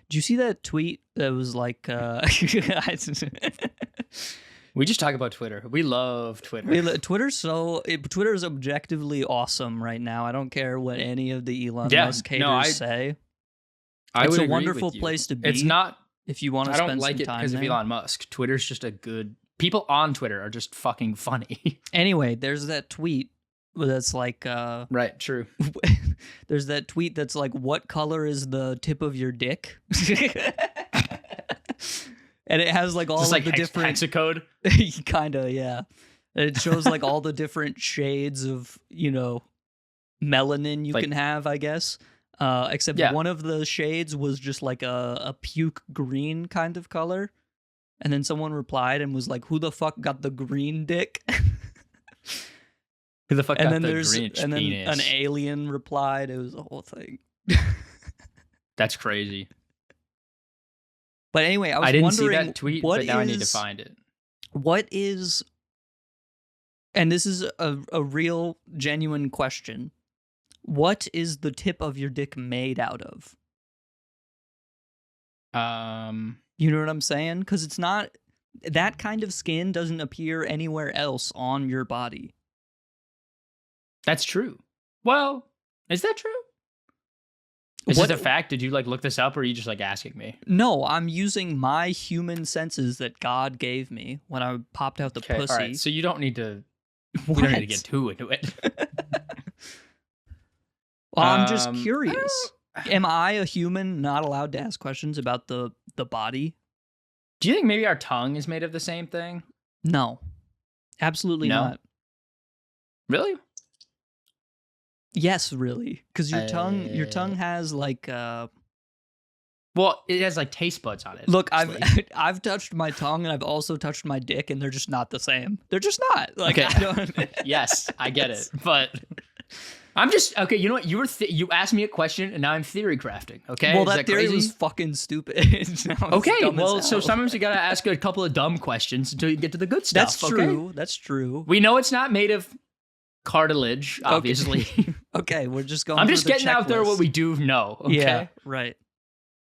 Did you see that tweet that was like, We just talk about Twitter. We love Twitter. Twitter's objectively awesome right now. I don't care what any of the Elon Musk haters say. It's a wonderful place to be. It's not. If you want to spend some time there. I don't like it because of Elon Musk. Twitter's just a good... People on Twitter are just fucking funny. Anyway, there's that tweet that's like... right, true. There's that tweet that's like, what color is the tip of your dick? And it has like all just of like the different... hexacode? Kinda, yeah. It shows like all the different shades of, melanin you can have, I guess. Except one of the shades was just like a puke green kind of color. And then someone replied and was like, who the fuck got the green dick? Who the fuck got the green penis? And then an alien replied. It was a whole thing. That's crazy. But anyway, I didn't wondering, see that tweet, but now I need to find it. What is, and this is a real, genuine question, what is the tip of your dick made out of? You know what I'm saying? Because it's not, that kind of skin doesn't appear anywhere else on your body. That's true. Well, is that true? Is this a fact? Did you look this up, or are you just asking me? No, I'm using my human senses that God gave me when I popped out the pussy. All right, so you don't need to. We don't need to get too into it. Well, I'm just curious. Am I a human not allowed to ask questions about the body? Do you think maybe our tongue is made of the same thing? No, absolutely not. Really? Yes, really, because your tongue has like. Well, it has taste buds on it. Look, I've touched my tongue and I've also touched my dick, and they're just not the same. They're just not. Okay. Yes, I get it, but I'm just okay. You know what? You asked me a question, and now I'm theory crafting. Okay. Well, that theory was fucking stupid. Okay. Well, so sometimes you gotta ask a couple of dumb questions until you get to the good stuff. That's true. That's true. We know it's not made of cartilage, obviously. Okay, we're just going. I'm just getting out there what we do know. Okay? Yeah, right.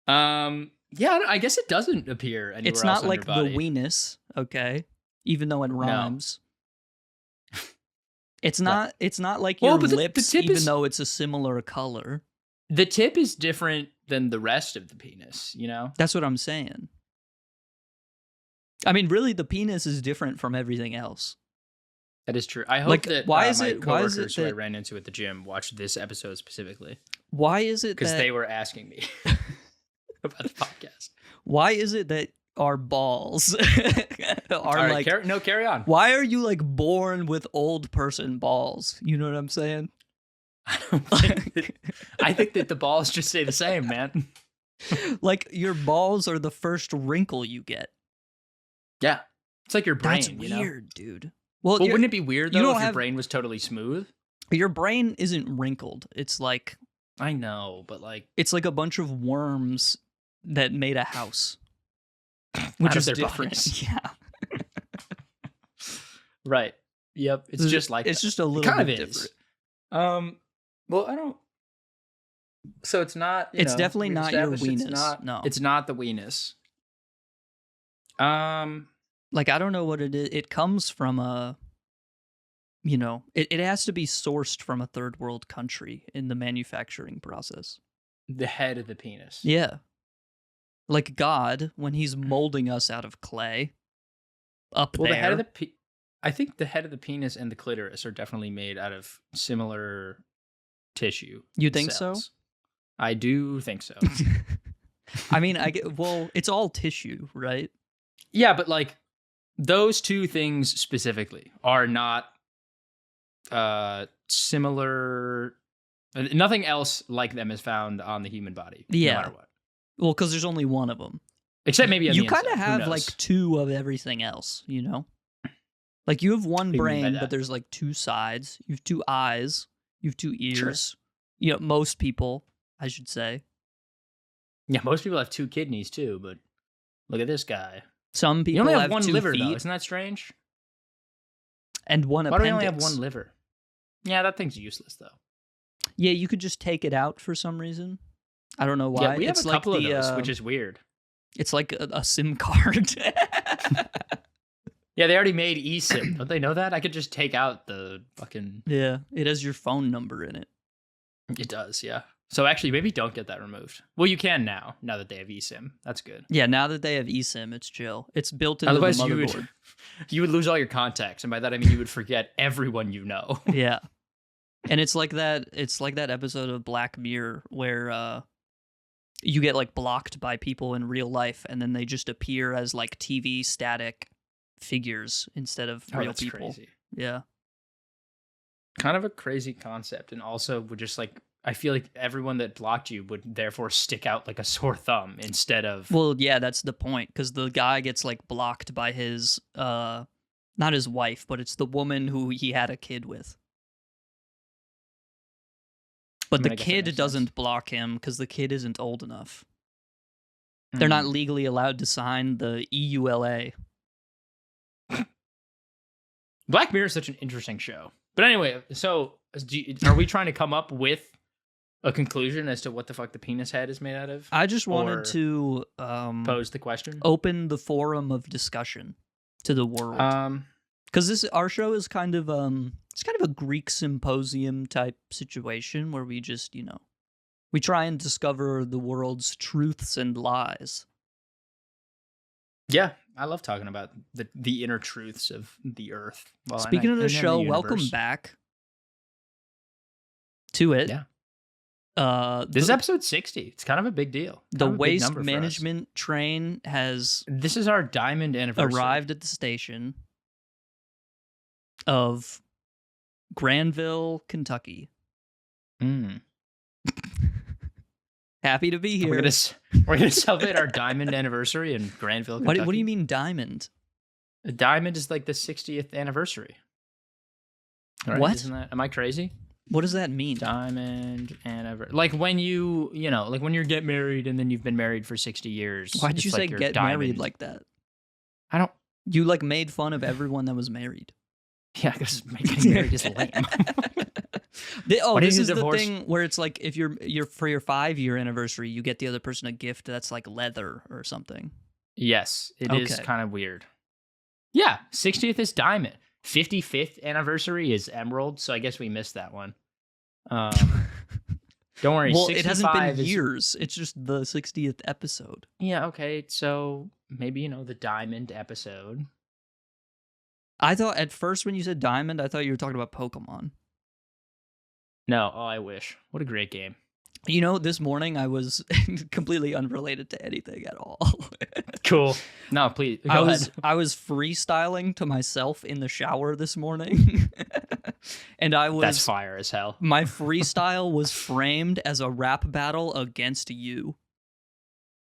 Yeah, I guess it doesn't appear anywhere it's not else on like your body. the weenus, okay? Even though it rhymes. No. It's not. It's not like your lips, even though it's a similar color. The tip is different than the rest of the penis. That's what I'm saying. I mean, really, the penis is different from everything else. That is true. I hope that my coworkers who I ran into at the gym watched this episode specifically. Why is it because they were asking me about the podcast. Why is it that our balls are carry on. Why are you born with old person balls? You know what I'm saying? I think that the balls just stay the same, man. Your balls are the first wrinkle you get. Yeah, it's like your brain. That's weird, dude. Well, wouldn't it be weird though if your brain was totally smooth? Your brain isn't wrinkled. It's I know, but it's like a bunch of worms that made a house, which is different. Yeah. Right. Yep. It's just it's just a little bit different. Well, I don't. So it's not. It's definitely not your weenus. No, it's not the weenus. I don't know what it is. It comes from it has to be sourced from a third world country in the manufacturing process. The head of the penis. Yeah. Like God, when he's molding us out of clay. The head of I think the head of the penis and the clitoris are definitely made out of similar tissue. You think cells. So? I do think so. I mean, it's all tissue, right? Yeah, but those two things specifically are not similar. Nothing else like them is found on the human body. Yeah. No matter what. Well, because there's only one of them. Except maybe on you kind of have two of everything else, you have one brain, but there's two sides. You have two eyes. You have two ears. Sure. Most people, I should say. Yeah, most people have two kidneys too, but look at this guy. Some people only have one two liver, feet, though. Isn't that strange? And one appendix. Why do we only have one liver? Yeah, that thing's useless, though. Yeah, you could just take it out for some reason. I don't know why. Yeah, we have a couple of those, which is weird. It's like a SIM card. Yeah, they already made eSIM. Don't they know that? I could just take out the fucking... Yeah, it has your phone number in it. It does, yeah. So actually, maybe don't get that removed. Well, you can now that they have eSIM. That's good. Yeah, now that they have eSIM, it's chill. It's built into the motherboard. You would lose all your contacts, and by that I mean you would forget everyone you know. Yeah. And it's like that episode of Black Mirror where you get like blocked by people in real life and then they just appear as like TV static figures instead of real people. Crazy. Yeah. Kind of a crazy concept, and also would just like, I feel like everyone that blocked you would therefore stick out like a sore thumb instead of... Well, yeah, that's the point, because the guy gets like blocked by his not his wife, but it's the woman who he had a kid with. But the kid doesn't block him because the kid isn't old enough. They're not legally allowed to sign the EULA. Black Mirror is such an interesting show. But anyway, so are we trying to come up with a conclusion as to what the fuck the penis head is made out of? I just wanted to pose the question. Open the forum of discussion to the world. Because our show is kind of it's kind of a Greek symposium type situation where we just, we try and discover the world's truths and lies. Yeah, I love talking about the inner truths of the earth. Well, speaking of the show, welcome back to it. Yeah. This is episode 60. It's kind of a big deal. The waste management train has... This is our diamond anniversary. Arrived at the station of Granville, Kentucky. Happy to be here. We're gonna celebrate our diamond anniversary in Granville, Kentucky. What do you mean diamond? A diamond is like the 60th anniversary. Right? What? Am I crazy? What does that mean? Diamond anniversary. Like when like when you get married and then you've been married for 60 years. Why did you say get married like that? You like made fun of everyone that was married. Yeah, because getting married is lame. This is the thing where it's like if you're for your 5-year anniversary, you get the other person a gift that's like leather or something. Yes, it is kind of weird. Yeah, 60th is diamond. 55th anniversary is emerald, so I guess we missed that one. Don't worry. Well, it hasn't been years. It's just the 60th episode. Yeah, okay. So maybe, the diamond episode. I thought at first when you said diamond, I thought you were talking about Pokemon. No, I wish. What a great game. This morning I was completely unrelated to anything at all. Cool. No, please. I was freestyling to myself in the shower this morning. And That's fire as hell. My freestyle was framed as a rap battle against you.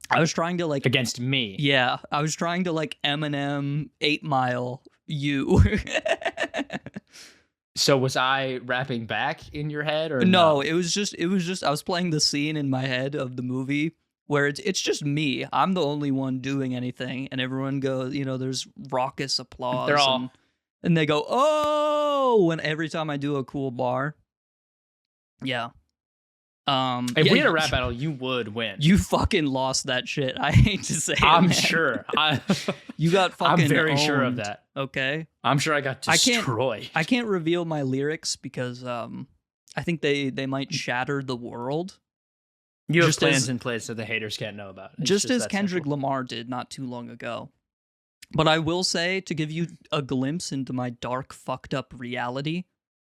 I was trying to against me. Yeah, I was trying to Eminem 8 Mile you. So was I rapping back in your head or no? It was just I was playing the scene in my head of the movie where it's just me. I'm the only one doing anything, and everyone goes, there's raucous applause. They're all and they go, "Oh!" when every time I do a cool bar. Yeah. If we had a rap battle, you would win. You fucking lost that shit. I hate to say it. I'm sure. You got fucking I'm very owned, sure of that. Okay. I'm sure I got destroyed. I can't reveal my lyrics because I think they might shatter the world. You have plans in place that the haters can't know about. Just as Kendrick Lamar did not too long ago. But I will say, to give you a glimpse into my dark, fucked up reality,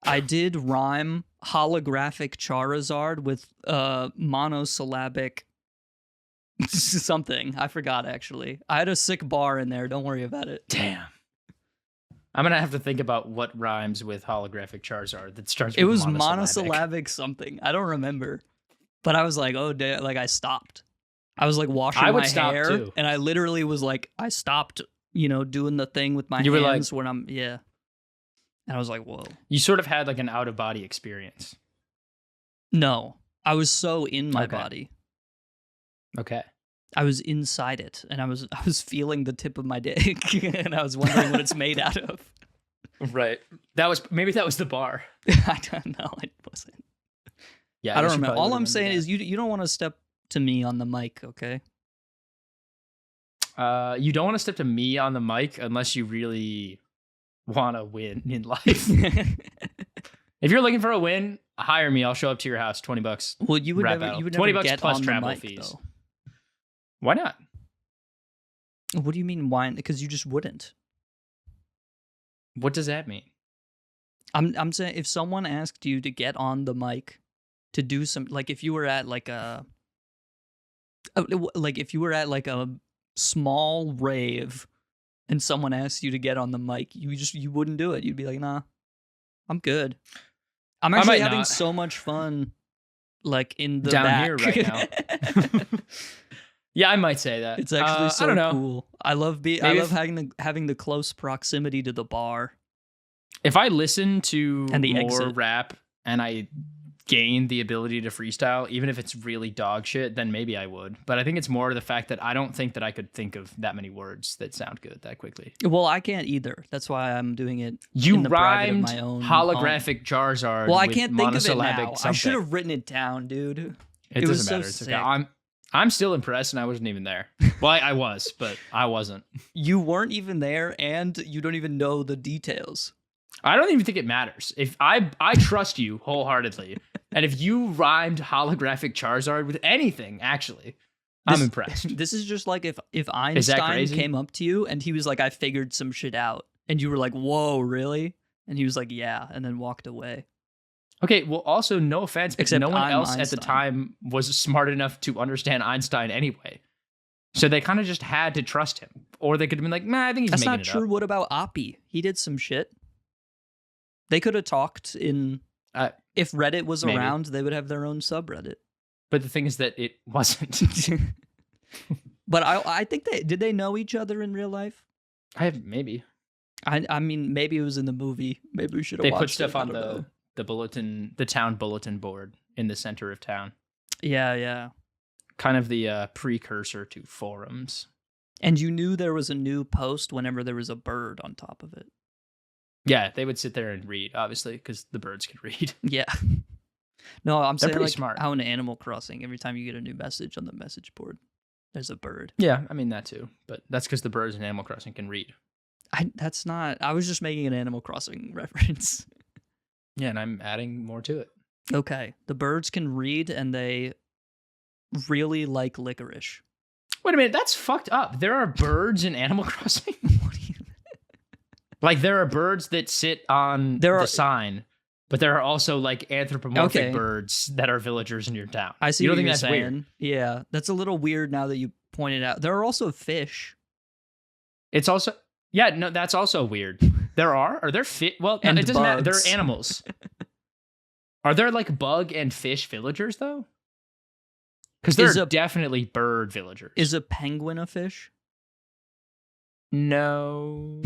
I did rhyme holographic Charizard with monosyllabic something. I forgot, actually. I had a sick bar in there. Don't worry about it. Damn. I'm going to have to think about what rhymes with holographic Charizard that starts with It was monosyllabic something. I don't remember. But I was like, oh, I stopped. I was like washing my hair. Too. And I literally was like, I stopped, doing the thing with my hands when I'm, yeah. And I was like, whoa. You sort of had like an out-of-body experience. No. I was so in my body. Okay. I was inside it, and I was feeling the tip of my dick, and I was wondering what it's made out of. Right. Maybe that was the bar. I don't know. It wasn't. Yeah. I don't remember. All I'm saying is you don't want to step to me on the mic, okay? You don't want to step to me on the mic unless you really want to win in life. If you're looking for a win, hire me. I'll show up to your house. $20. Well, you would never $20 get plus on travel the mic, fees. though. Why not? What do you mean why? Because you just wouldn't. What does that mean? I'm saying if someone asked you to get on the mic to do some, like if you were at like a small rave and someone asked you to get on the mic, you wouldn't do it. You'd be like, nah, I'm good. I'm actually having so much fun, like in the down back. here right now. Yeah, I might say that. It's actually so I don't know. cool. I love having the close proximity to the bar. If I listen to and the more exit. rap and I gain the ability to freestyle, even if it's really dog shit, then maybe I would. But I think it's more the fact that I don't think that I could think of that many words that sound good that quickly. Well, I can't either. That's why I'm doing it. You in the rhymed private of my own holographic Charizard. Well, I can't think of it now. Something. I should have written it down, dude. It doesn't matter. It's okay. I'm still impressed, and I wasn't even there. Well, I was, but I wasn't. You weren't even there, and you don't even know the details. I don't even think it matters. If I trust you wholeheartedly, and if you rhymed holographic Charizard with anything, actually, I'm impressed. This is just like if Einstein came up to you and he was like, "I figured some shit out," and you were like, "Whoa, really?" And he was like, "Yeah," and then walked away. Okay, well, also, no offense, but no one else at the time was smart enough to understand Einstein anyway. So they kind of just had to trust him. Or they could have been like, nah, I think he's making it up. That's not true. What about Oppie? He did some shit. They could have talked in... if Reddit was around, they would have their own subreddit. But the thing is that it wasn't. But I think did they know each other in real life? Maybe. I mean, maybe it was in the movie. Maybe we should have watched it. They put stuff on the town bulletin board in the center of town. Yeah. Kind of the precursor to forums. And you knew there was a new post whenever there was a bird on top of it. Yeah, they would sit there and read, obviously, because the birds could read. Yeah. No, I'm saying like smart. How in Animal Crossing, every time you get a new message on the message board, there's a bird. Yeah, I mean that too. But that's because the birds in Animal Crossing can read. I was just making an Animal Crossing reference. Yeah, and I'm adding more to it. Okay. The birds can read and they really like licorice. Wait a minute, that's fucked up. There are birds in Animal Crossing? What do you mean? Like there are birds that sit on the sign, but there are also like anthropomorphic birds that are villagers in your town. I see. You don't think that's saying. Weird? Yeah, that's a little weird now that you pointed out. There are also fish. It's also... Yeah, no, that's also weird. Are there fish? Well, and it doesn't matter. bugs. They're animals. Are there like bug and fish villagers though? Because there are definitely bird villagers. Is a penguin a fish? No.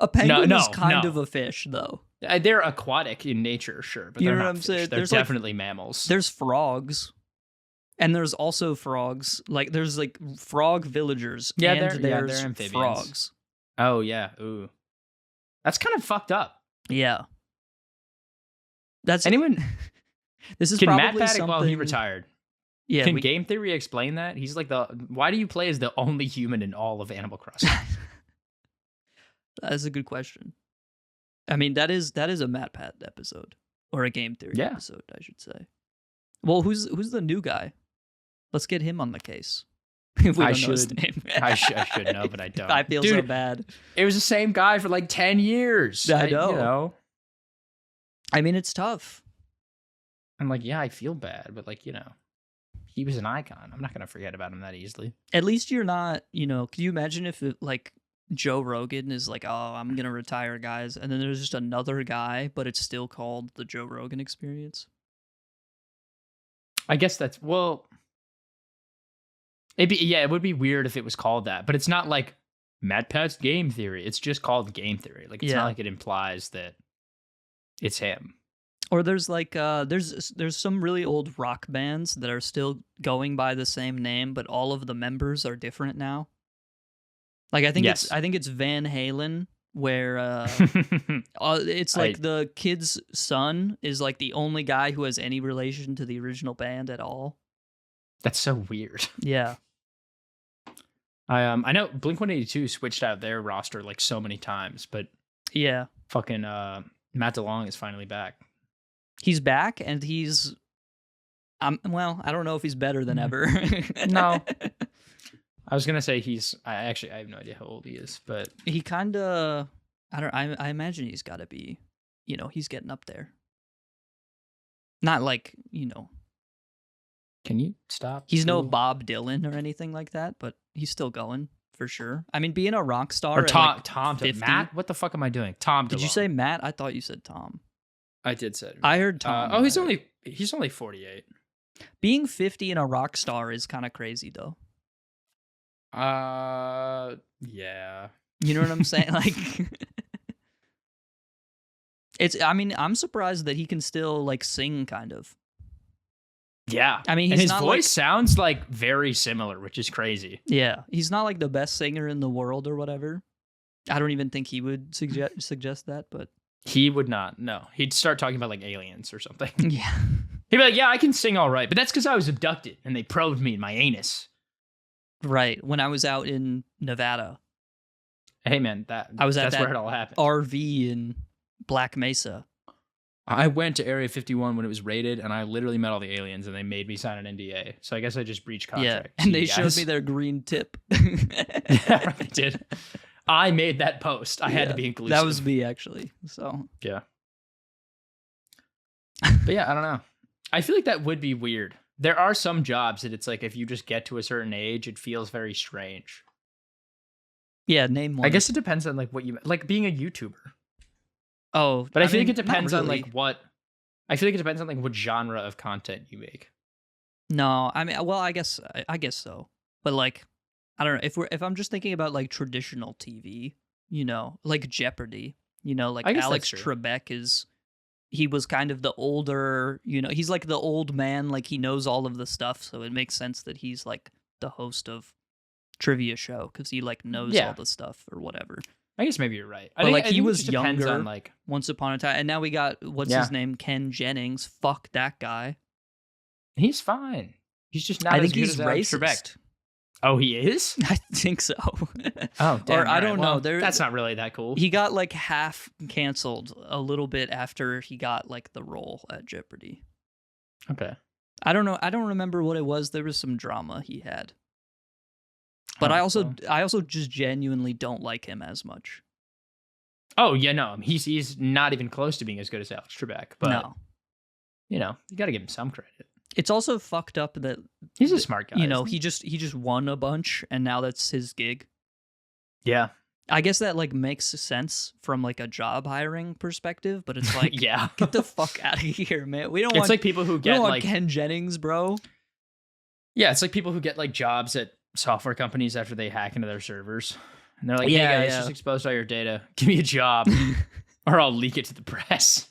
A penguin is kind of a fish, though. They're aquatic in nature, sure, but they're not fish. Saying? They're definitely mammals. There's frogs. And there's also frogs. Like, there's, like, frog villagers. Yeah, and they're amphibians. Frogs. Oh, yeah. Ooh. That's kind of fucked up. Yeah. That's... Anyone... This is Can probably Matt something... while he retired? Yeah. Can Game Theory explain that? He's like why do you play as the only human in all of Animal Crossing? That is a good question. I mean, that is a matpat episode. Or a Game Theory episode, I should say. Well, who's the new guy? Let's get him on the case. If we don't know his name. I should know, but I don't. I feel so bad. It was the same guy for like 10 years. I know. You know. I mean, it's tough. I'm like, yeah, I feel bad, but like, you know, he was an icon. I'm not going to forget about him that easily. At least you're not, you know, can you imagine if like Joe Rogan is like, oh, I'm going to retire, guys. And then there's just another guy, but it's still called the Joe Rogan Experience. I guess that's, well, it would be weird if it was called that, but it's not like Matpat's Game Theory. It's just called Game Theory. Like, it's not like it implies that it's him. Or there's like, there's some really old rock bands that are still going by the same name, but all of the members are different now. Like, I think it's Van Halen, where it's like the kid's son is like the only guy who has any relation to the original band at all. That's so weird. Yeah. I know Blink-182 switched out their roster like so many times, but yeah, fucking Matt DeLong is finally back. He's back, and he's well, I don't know if he's better than ever. No. I was gonna say I have no idea how old he is, but he kind of I imagine he's got to be, he's getting up there. Not like, Can you stop? He's no Bob Dylan or anything like that, but he's still going for sure. I mean, being a rock star. Or Tom 50, Matt? What the fuck am I doing? Tom DeLonge. Did you say Matt? I thought you said Tom. I did say. I heard Tom. He's only 48. Being 50 and a rock star is kind of crazy, though. Yeah. You know what I'm saying? Like, I'm surprised that he can still like sing, kind of. Yeah. I mean, his voice sounds like very similar, which is crazy. Yeah. He's not like the best singer in the world or whatever. I don't even think he would suggest that, but he would not. No. He'd start talking about like aliens or something. Yeah. He'd be like, yeah, I can sing all right, but that's because I was abducted and they probed me in my anus. Right. When I was out in Nevada. Hey, man, that's where it all happened. RV in Black Mesa. I went to Area 51 when it was raided, and I literally met all the aliens, and they made me sign an NDA. So I guess I just breached contract. Yeah, and they showed me their green tip. Yeah, they did. I made that post. I had to be inclusive. That was me, actually. So yeah. But yeah, I don't know. I feel like that would be weird. There are some jobs that it's like if you just get to a certain age, it feels very strange. Yeah, name one. I guess it depends on like what you like being a YouTuber. Oh, but I feel like it depends on like what. I feel like it depends on like what genre of content you make. No, I mean, well, I guess so. But like, I don't know if I'm just thinking about like traditional TV, like Jeopardy, like Alex Trebek he was kind of the older, he's like the old man, like he knows all of the stuff, so it makes sense that he's like the host of trivia show because he like knows all the stuff or whatever. I guess maybe you're right. But like he was younger once upon a time, and now we got his name, Ken Jennings. Fuck that guy. He's fine. He's just not. I think he's racist. Oh, he is? I think so. Oh, damn. Or I don't know. That's not really that cool. He got like half canceled a little bit after he got like the role at Jeopardy. Okay. I don't know. I don't remember what it was. There was some drama he had. But I also just genuinely don't like him as much. Oh, yeah, no. He's not even close to being as good as Alex Trebek. But, no. You got to give him some credit. It's also fucked up that... He's a smart guy. He just won a bunch, and now that's his gig. Yeah. I guess that, like, makes sense from, like, a job hiring perspective, but it's like... Yeah. Get the fuck out of here, man. It's like people who get, like... Ken Jennings, bro. Yeah, it's like people who get, like, jobs at software companies after they hack into their servers. And they're like, hey guys, just exposed all your data. Give me a job or I'll leak it to the press.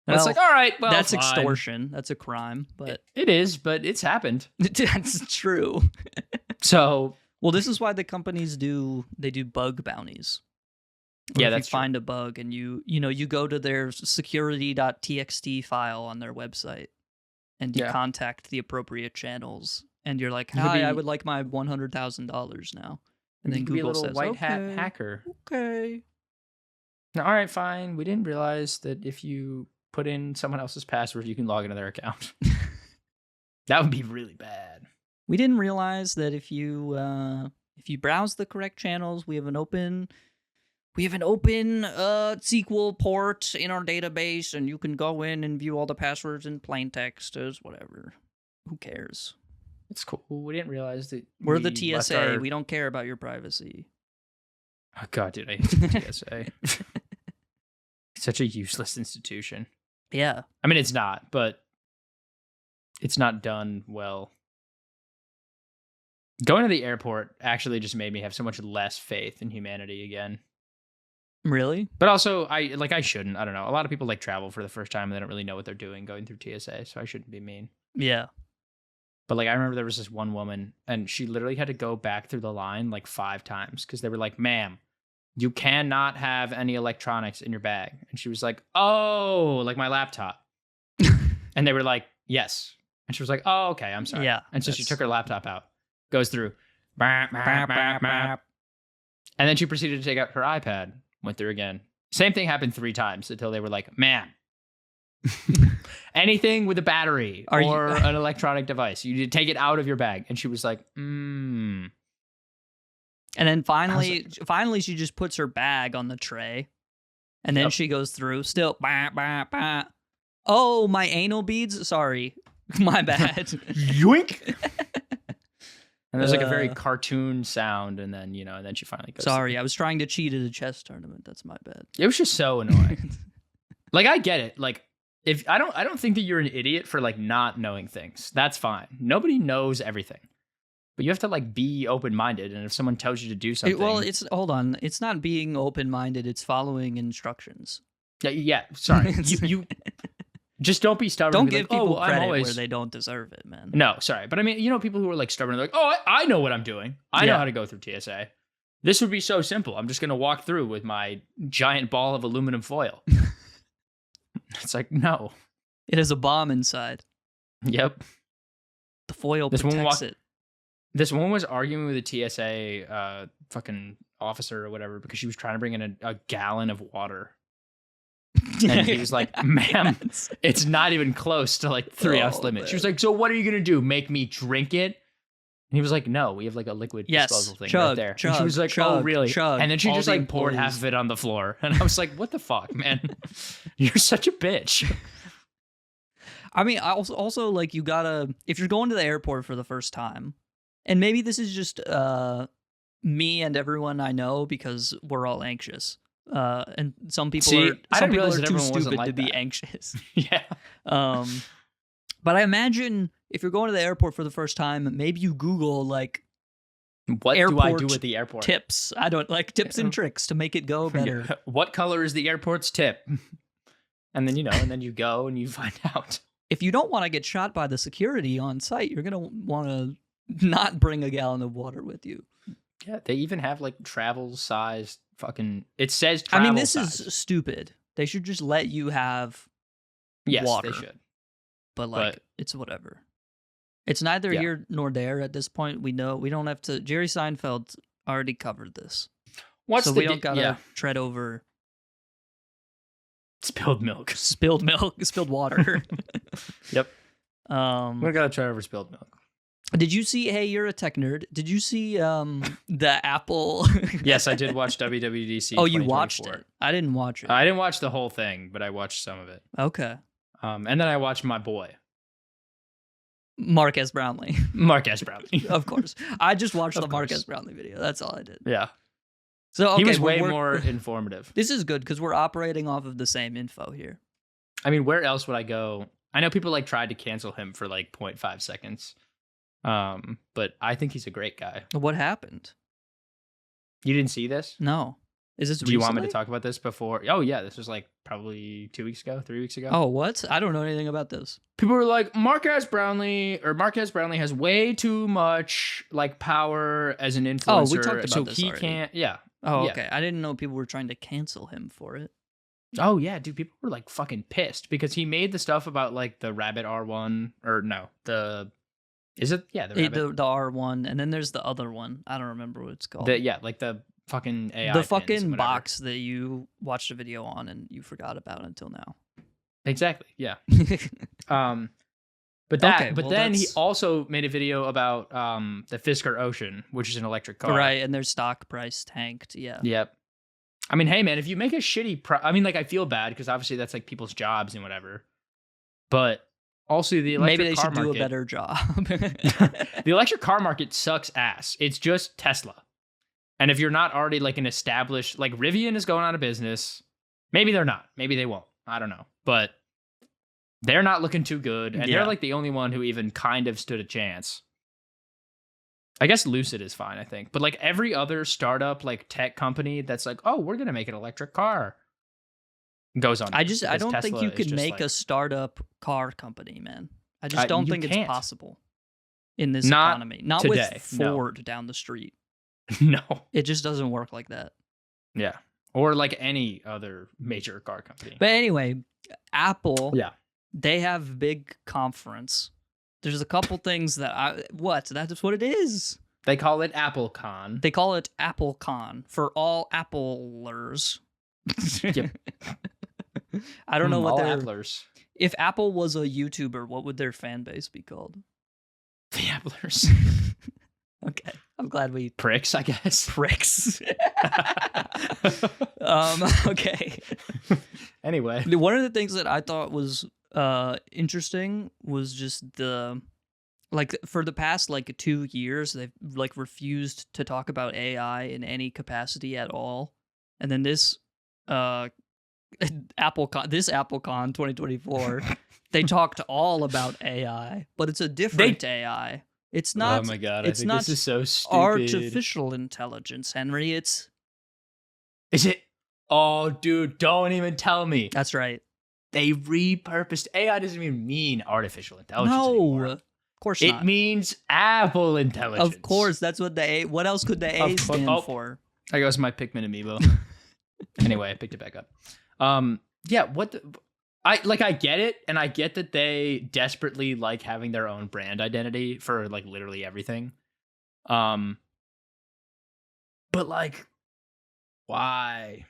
And it's like, all right, well, that's extortion. That's a crime. But it is, but it's happened. That's true. So, well, this is why the companies do bug bounties. Yeah, that's true. Find a bug and you go to their security.txt file on their website and you contact the appropriate channels. And you're like, hi, I would like my $100,000 now. And then Google says, white hat hacker. Okay. Now, all right, fine. We didn't realize that if you put in someone else's password, you can log into their account. That would be really bad. We didn't realize that if you browse the correct channels, we have an open SQL port in our database, and you can go in and view all the passwords in plain text as whatever. Who cares? It's cool. We didn't realize that we're the TSA. We don't care about your privacy. Oh God, dude, I hate the TSA. It's such a useless institution. Yeah. I mean, it's not, but it's not done well. Going to the airport actually just made me have so much less faith in humanity again. Really? But also, I shouldn't. I don't know. A lot of people like travel for the first time and they don't really know what they're doing going through TSA, so I shouldn't be mean. Yeah. But like I remember there was this one woman and she literally had to go back through the line like 5 times because they were like, ma'am, you cannot have any electronics in your bag. And she was like, oh, like my laptop. And they were like, yes. And she was like, oh, okay, I'm sorry. Yeah. And so she took her laptop out, goes through, and then she proceeded to take out her iPad, went through again. Same thing happened 3 times until they were like, man, anything with a battery or an electronic device, you need to take it out of your bag. And she was like, And then finally she just puts her bag on the tray. And then she goes through, still, oh, my anal beads? Sorry. My bad. Yoink! And there's like a very cartoon sound, and then, and then she finally goes. Sorry, I was trying to cheat at a chess tournament. That's my bad. It was just so annoying. Like, I get it. Like, if I don't think that you're an idiot for like not knowing things. That's fine. Nobody knows everything. But you have to like be open-minded, and if someone tells you to do something, hold on. It's not being open-minded. It's following instructions. Yeah. Sorry, you just don't be stubborn. Don't give people credit where they don't deserve it, man. No, sorry, but I mean, people who are like stubborn, they're like, oh, I know what I'm doing. I know how to go through TSA. This would be so simple. I'm just gonna walk through with my giant ball of aluminum foil. It's like, no, it has a bomb inside. Yep, the foil protects it. This woman was arguing with a TSA fucking officer or whatever because she was trying to bring in a gallon of water. And he was like, ma'am, it's not even close to like 3-ounce limit. Man. She was like, so what are you going to do? Make me drink it? And he was like, no, we have like a liquid disposal thing right there. And she was like, oh, really? And then she just like poured half of it on the floor. And I was like, what the fuck, man? You're such a bitch. I mean, also like you gotta, if you're going to the airport for the first time, and maybe this is just me and everyone I know because we're all anxious. And some people are too stupid to be anxious. Yeah. But I imagine if you're going to the airport for the first time, maybe you Google like what do I do with the airport tips. I don't like tips and tricks to make it go better. What color is the airport's tip? And then and then you go and you find out. If you don't want to get shot by the security on site, you're gonna want to not bring a gallon of water with you. Yeah, they even have like travel sized fucking. It says travel. I mean, this size. is stupid. They should just let you have water. Yes, they should. But it's whatever. It's neither here nor there at this point. We know we don't have to. Jerry Seinfeld already covered this. We don't gotta tread over spilled milk, spilled water. Yep. We gotta try over spilled milk. Did you see? Hey, you're a tech nerd. Did you see the Apple? Yes, I did watch WWDC. Oh, you watched it? I didn't watch it. I didn't watch the whole thing, but I watched some of it. Okay. And then I watched my boy, Mark S. Brownlee. Mark S. Brownlee, of course. I just watched the Mark S. Brownlee video. That's all I did. Yeah. So he was way more informative. This is good because we're operating off of the same info here. I mean, where else would I go? I know people like tried to cancel him for like 0.5 seconds. But I think he's a great guy. What happened? You didn't see this? No. Is this? Do you want me to talk about this before? Oh yeah, this was like probably 2 weeks ago, 3 weeks ago. Oh, what? I don't know anything about this. People were like, Mark S. Brownlee has way too much like power as an influencer. Oh, we talked about this he already. Can't. Yeah. Oh, yeah. Okay. I didn't know people were trying to cancel him for it. Oh yeah, dude. People were like fucking pissed because he made the stuff about like the Rabbit R1 or no the. Is it? Yeah, the R1, and then there's the other one. I don't remember what it's called. Like the fucking AI. The fucking box that you watched a video on and you forgot about until now. Exactly. Yeah. But then he also made a video about the Fisker Ocean, which is an electric car. Right, and their stock price tanked. Yeah. Yep. I mean, hey man, if you make a shitty I mean, like I feel bad because obviously that's like people's jobs and whatever. But also, the electric maybe they car should market, do a better job. The electric car market sucks ass. It's just Tesla. And if you're not already like an established, like Rivian is going out of business. Maybe they're not. Maybe they won't. I don't know. But they're not looking too good. And they're like the only one who even kind of stood a chance. I guess Lucid is fine, I think. But like every other startup, like tech company that's like, oh, we're going to make an electric car. Goes on. I don't think you can make a startup car company, man. I just don't think it's possible in this economy. Not today, with Ford down the street. No. It just doesn't work like that. Yeah. Or like any other major car company. But anyway, Apple, they have a big conference There's a couple things that that's what it is. They call it applecon. They call it applecon for all applers. Yep. I don't know what all their applers. If Apple was a YouTuber, what would their fan base be called? The applers. Okay, I'm glad we pricks, I guess. Pricks. Okay. Anyway, one of the things that I thought was interesting was just for the past 2 years they've refused to talk about AI in any capacity at all, and then this applecon 2024 they talked all about AI, but it's a different AI. It's not. Oh my god! It's not. This is so stupid. Artificial intelligence, Henry. Is it? Oh, dude! Don't even tell me. That's right. They repurposed AI. Doesn't even mean artificial intelligence. No, anymore. Of course not. It means Apple intelligence. Of course, that's what the A. What else could the A stand for? I guess my Pikmin amiibo. Anyway, I picked it back up. Yeah. What? I get it, and I get that they desperately like having their own brand identity for literally everything. But why?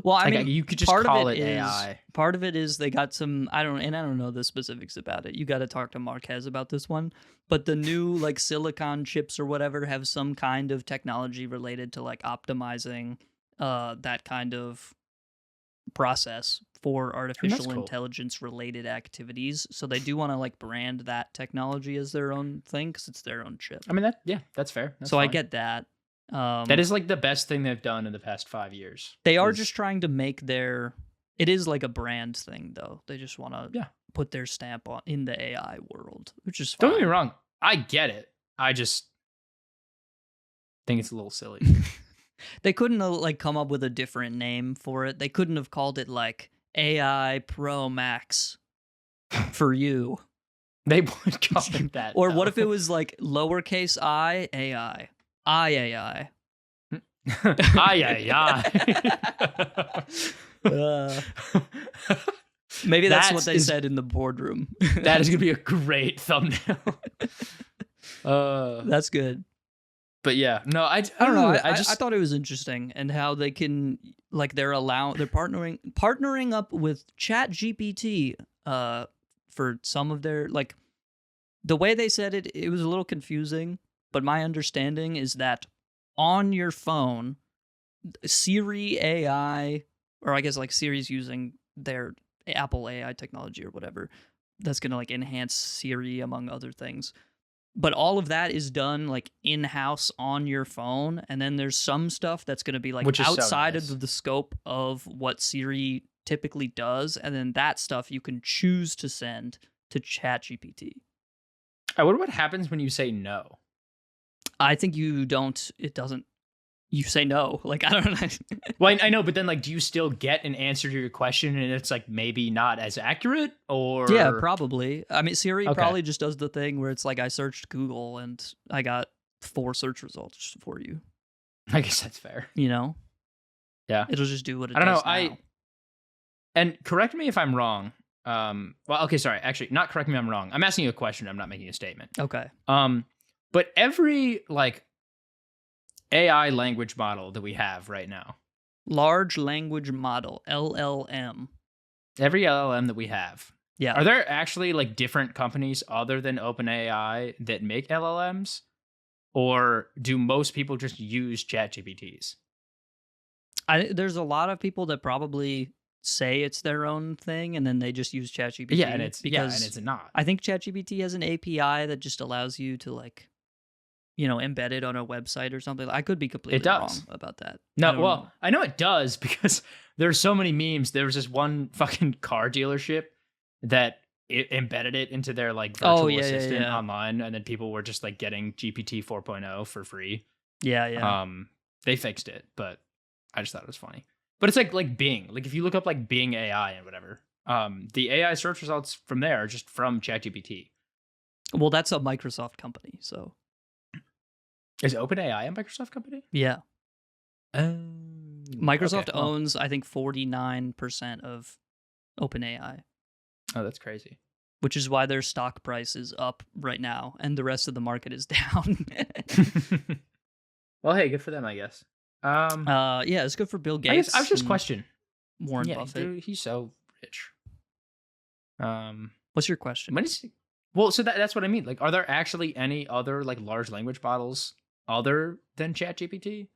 Well, I mean, you could just call it AI. Part of it is they got some. I don't know the specifics about it. You got to talk to mark-ahh about this one. But the new silicon chips or whatever have some kind of technology related to optimizing that kind of process for artificial intelligence related activities. So they do want to brand that technology as their own thing because it's their own chip. I mean, that's fair. That's so fine. I get that. That is the best thing they've done in the past 5 years. They are just trying to make it is a brand thing though. They just want to put their stamp on in the AI world, which is fine. Don't get me wrong. I get it. I just think it's a little silly. They couldn't have come up with a different name for it. They couldn't have called it AI Pro Max for you. They would call it that. Or what if it was lowercase I AI? I Maybe that's what they said in the boardroom. That is gonna be a great thumbnail. That's good. But yeah, no, I don't know. I thought it was interesting, and how they can they're partnering up with ChatGPT for some of their the way they said it. It was a little confusing, but my understanding is that on your phone, Siri AI, or I guess Siri's using their Apple AI technology or whatever, that's gonna enhance Siri among other things. But all of that is done in-house on your phone, and then there's some stuff that's going to be outside of the scope of what Siri typically does, and then that stuff you can choose to send to ChatGPT. I wonder what happens when you say no. I think you don't. It doesn't. You say no. I don't know. Well, I know, but then do you still get an answer to your question, and it's maybe not as accurate, or yeah, probably. I mean, Siri probably just does the thing where it's I searched Google and I got 4 search results for you. I guess that's fair. Yeah, it'll just do what it does. I don't know. And correct me if I'm wrong. Well, okay, sorry. Actually, not correct me if I'm wrong. I'm asking you a question. I'm not making a statement. Okay. But every AI language model that we have right now. Large language model, LLM. Every LLM that we have. Yeah. Are there actually different companies other than OpenAI that make LLMs? Or do most people just use ChatGPTs? There's a lot of people that probably say it's their own thing and then they just use ChatGPT. Yeah, and it's not. I think ChatGPT has an API that just allows you to embed it on a website or something. I could be completely wrong about that. No, I know it does because there's so many memes. There was this one fucking car dealership that embedded it into their virtual assistant online, and then people were just getting GPT 4.0 for free. Yeah. They fixed it, but I just thought it was funny. But it's like Bing. If you look up Bing AI and whatever, the AI search results from there are just from ChatGPT. Well, that's a Microsoft company, so. Is OpenAI a Microsoft company? Yeah. Microsoft owns, I think, 49% of OpenAI. Oh, that's crazy. which is why their stock price is up right now, and the rest of the market is down. Well, hey, good for them, I guess. Yeah, it's good for Bill Gates. I was just question. Warren Buffett. Dude, he's so rich. What's your question? Well, so that's what I mean. Like, are there actually any other like large language models other than ChatGPT?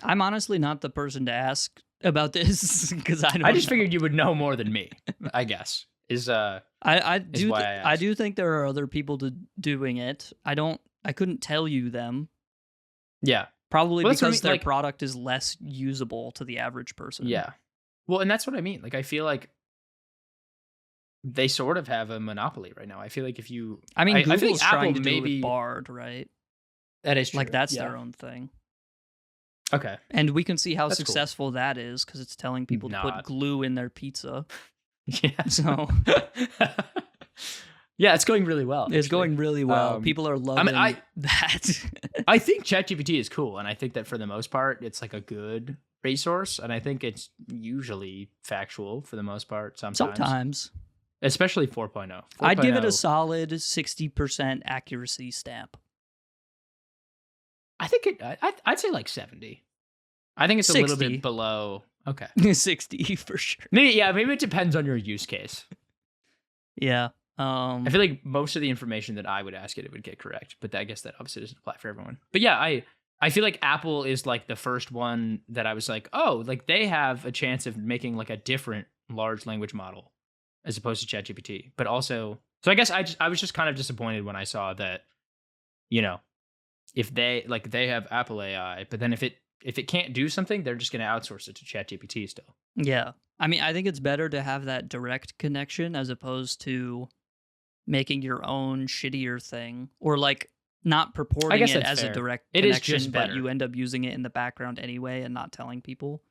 I'm honestly not the person to ask about this because I just figured you would know more than me. I guess I do think there are other people doing it. I couldn't tell you them. Yeah, probably because their product is less usable to the average person. Yeah, well, and that's what I mean. Like, I feel like they sort of have a monopoly right now. I feel like if you, Google's I think trying Apple to do it with Bard, right? That is true. Like that's their own thing. Okay. And we can see how successful that is because it's telling people to put glue in their pizza. Yeah. So. Yeah, it's going really well. It's going really well. People are loving that. I think ChatGPT is cool, and I think that for the most part, it's like a good resource, and I think it's usually factual for the most part. Sometimes. Especially 4.0. I'd give it a solid 60% accuracy stamp. I think I'd say like 70. I think it's 60. A little bit below. Okay. 60 for sure. Maybe it depends on your use case. Yeah. I feel like most of the information that I would ask it would get correct, but I guess that obviously doesn't apply for everyone. But yeah, I feel like Apple is like the first one that I was like, oh, like they have a chance of making like a different large language model as opposed to ChatGPT. But also, so I guess I was just kind of disappointed when I saw that, you know, if they have Apple AI, but then if it can't do something, they're just going to outsource it to ChatGPT still. Yeah. I mean, I think it's better to have that direct connection as opposed to making your own shittier thing or like not purporting it as a direct connection, but you end up using it in the background anyway and not telling people.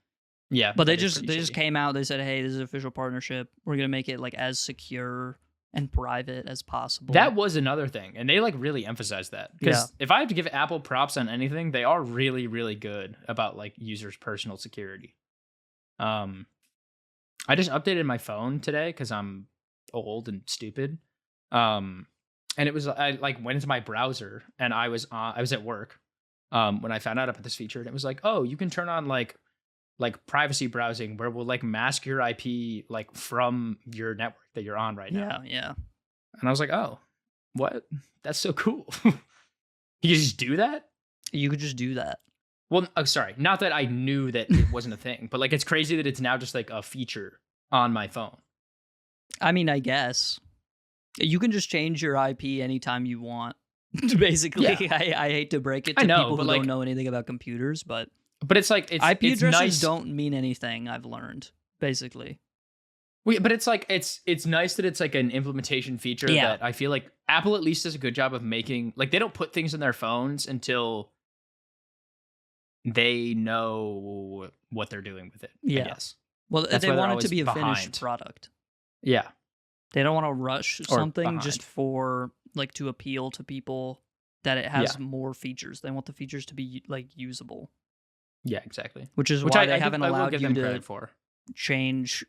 Yeah. But they just came out, they said, hey, this is an official partnership. We're going to make it like as secure and private as possible. That was another thing. And they like really emphasized that. Because if I have to give Apple props on anything, they are really, really good about like users' personal security. I just updated my phone today because I'm old and stupid. And it was I like went into my browser and I was at work when I found out about this feature, and it was like, oh, you can turn on like privacy browsing where we'll like mask your IP like from your network that you're on right now. Yeah. And I was like, oh, what? That's so cool. You could just do that? You could just do that. Well, sorry, not that I knew that it wasn't a thing, but like it's crazy that it's now just like a feature on my phone. I mean, I guess you can just change your IP anytime you want. Basically, yeah. I hate to break it to people who don't know anything about computers, but it's like IP addresses nice. Don't mean anything. I've learned basically. But it's like it's nice that it's like an implementation feature that I feel like Apple at least does a good job of making. Like they don't put things in their phones until they know what they're doing with it. I guess. Well, they want it to be a finished product. Yeah. They don't want to rush something just for like to appeal to people that it has more features. They want the features to be like usable. Yeah, exactly. Which is why they haven't allowed you to change,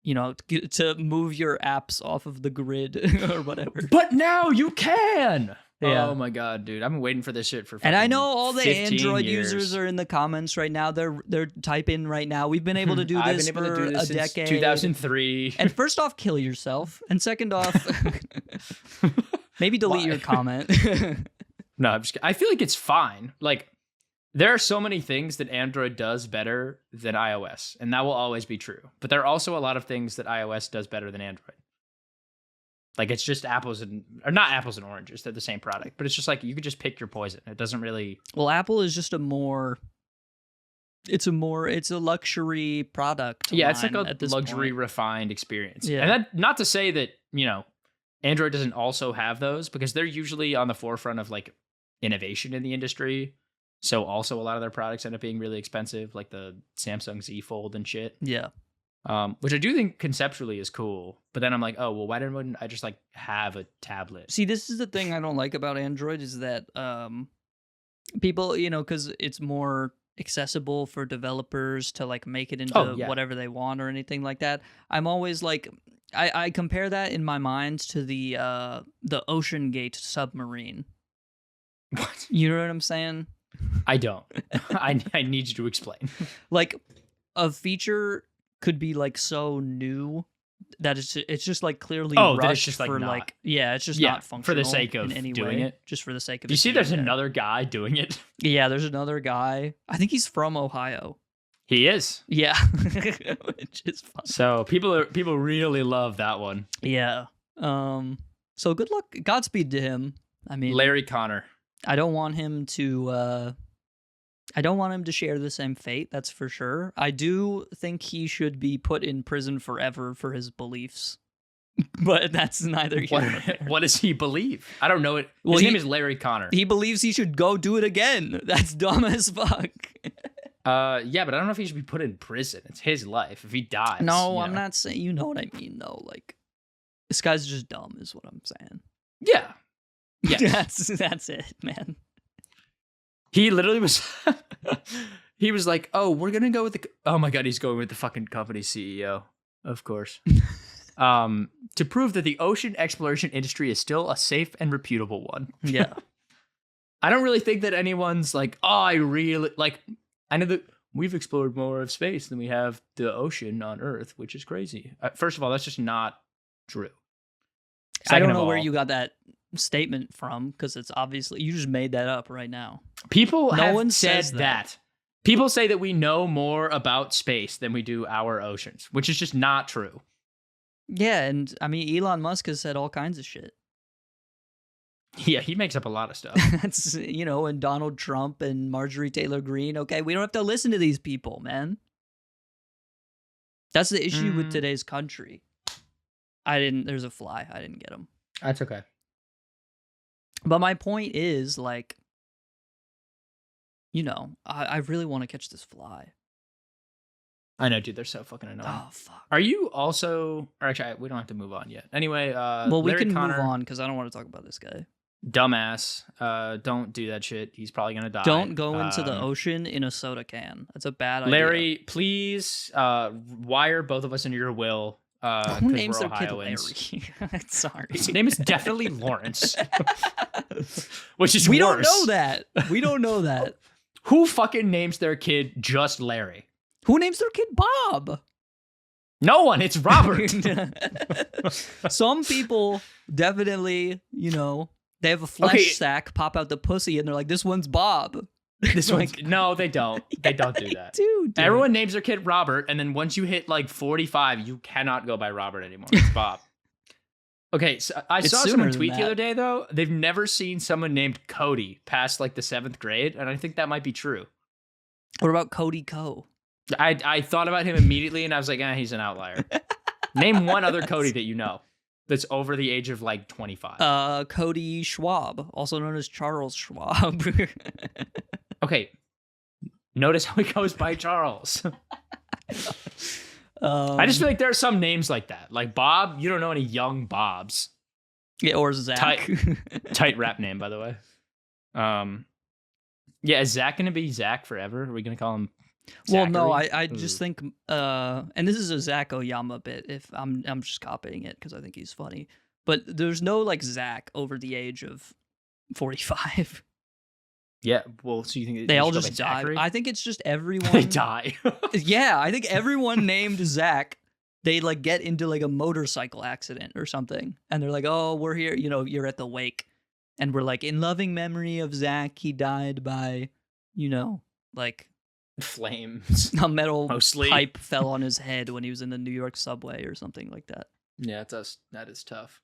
you know, to move your apps off of the grid or whatever. But now you can. Yeah. Oh my god, dude! I've been waiting for this shit for. And I know all the Android years. users are in the comments right now. They're typing right now. We've been able to do this for a decade. 2003. And first off, kill yourself. And second off, maybe delete your comment. No, I'm just. I feel like it's fine. Like there are so many things that Android does better than iOS, and that will always be true. But there are also a lot of things that iOS does better than Android. Like it's just not apples and oranges. They're the same product, but it's just like you could just pick your poison. It doesn't really. Well, Apple is just it's a luxury product. Yeah, it's like a luxury refined experience. Yeah. And that, not to say that, you know, Android doesn't also have those because they're usually on the forefront of like innovation in the industry. So also a lot of their products end up being really expensive, like the Samsung Z Fold and shit. Yeah. Which I do think conceptually is cool, but then I'm like, oh, well, why wouldn't I just like have a tablet? See, this is the thing I don't like about Android is that people, you know, because it's more accessible for developers to like make it into whatever they want or anything like that. I'm always like, I compare that in my mind to the oceangate submarine. What? You know what I'm saying? I don't. I need you to explain. Like, a feature could be like so new that it's just like clearly rushed it's just like for not. like it's just not functional for the sake of in any doing way, it. just for the sake of. Do you see? There's another guy doing it. Yeah, there's another guy. I think he's from Ohio. He is. Yeah, which is fun. So people really love that one. Yeah. So good luck, Godspeed to him. I mean, Larry Connor. I don't want him to. I don't want him to share the same fate. That's for sure. I do think he should be put in prison forever for his beliefs. But that's neither here nor there. What does he believe? I don't know it. Well, His name is Larry Connor. He believes he should go do it again. That's dumb as fuck. Yeah, but I don't know if he should be put in prison. It's his life. If he dies. No, I'm not saying. You know what I mean, though. Like, this guy's just dumb, is what I'm saying. Yeah. Yes. That's it, man. He literally was. He was like, "Oh, we're gonna go with the." Oh my god, he's going with the fucking company CEO, of course. To prove that the ocean exploration industry is still a safe and reputable one. Yeah. I don't really think that anyone's like, oh, I know that we've explored more of space than we have the ocean on Earth, which is crazy. First of all, that's just not true. I don't know where you got that statement from, because it's obviously, you just made that up right now. People have said that. People say that we know more about space than we do our oceans, which is just not true. Yeah, and I mean, Elon Musk has said all kinds of shit. Yeah, he makes up a lot of stuff. That's, and Donald Trump and Marjorie Taylor Greene. Okay, we don't have to listen to these people, man. That's the issue with today's country. There's a fly. I didn't get him. That's okay. But my point is, like, I really want to catch this fly. I know, dude. They're so fucking annoying. Oh, fuck. Are you also... Or actually, we don't have to move on yet. Anyway, well, we Larry can Connor, move on, because I don't want to talk about this guy. Dumbass. Don't do that shit. He's probably going to die. Don't go into the ocean in a soda can. That's a bad idea. Larry, please wire both of us into your will. Who names their kid Ohioans. Larry? Sorry. His name is definitely Lawrence. Which is We worse. don't know that. We don't know that. Who fucking names their kid just Larry? Who names their kid Bob? No one. It's Robert. Some people definitely, they have a flesh sack, pop out the pussy, and they're like, this one's Bob. This one's... No, they don't. They don't do that. Dude. Everyone names their kid Robert, and then once you hit like 45, you cannot go by Robert anymore. It's Bob. Okay, so I saw someone tweet the other day, though. They've never seen someone named Cody past like the 7th grade, and I think that might be true. What about Cody Ko? I thought about him immediately, and I was like, he's an outlier. Name one other Cody that you know that's over the age of like 25. Cody Schwab, also known as Charles Schwab. Okay. Notice how he goes by Charles. I just feel like there are some names like that. Like Bob, you don't know any young Bobs. Yeah, or Zach. Tight rap name, by the way. Yeah, is Zach going to be Zach forever? Are we going to call him Zachary? Well, no, I just think, and this is a Zach Oyama bit, if I'm just copying it because I think he's funny. But there's no, like, Zach over the age of 45. Yeah, well, so you think they all just die? I think it's just everyone. They die. Yeah, I think everyone named Zach, they like get into like a motorcycle accident or something, and they're like, "Oh, we're here." You're at the wake, and we're like, "In loving memory of Zach, he died by, like flames. A metal mostly. Pipe fell on his head when he was in the New York subway or something like that." Yeah, that is tough.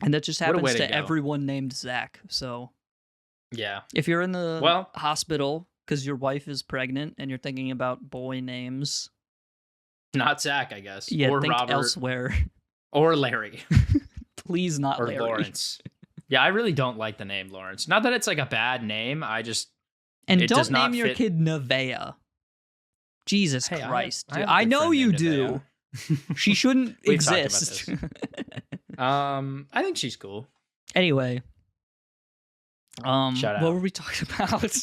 And that just happens to everyone named Zach. So. Yeah. If you're in the hospital because your wife is pregnant and you're thinking about boy names. Not Zach, I guess. Yeah, or think Robert. Elsewhere. Or Larry. Please not or Larry. Or Lawrence. Yeah, I really don't like the name Lawrence. Not that it's like a bad name. And don't name your kid Nevaeh. Jesus Christ. I know you do. She shouldn't exist. I think she's cool. Anyway. Shout out. What were we talking about?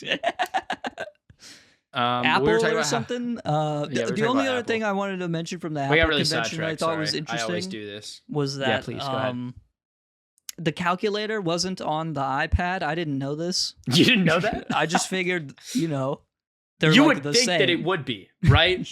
Apple we were talking or about something. The only other thing I wanted to mention from the Apple really convention that I thought was interesting I always do this. was that please, go ahead. The calculator wasn't on the iPad. I didn't know this. You didn't know that? I just figured, they're you like would the think same. that it would be, right?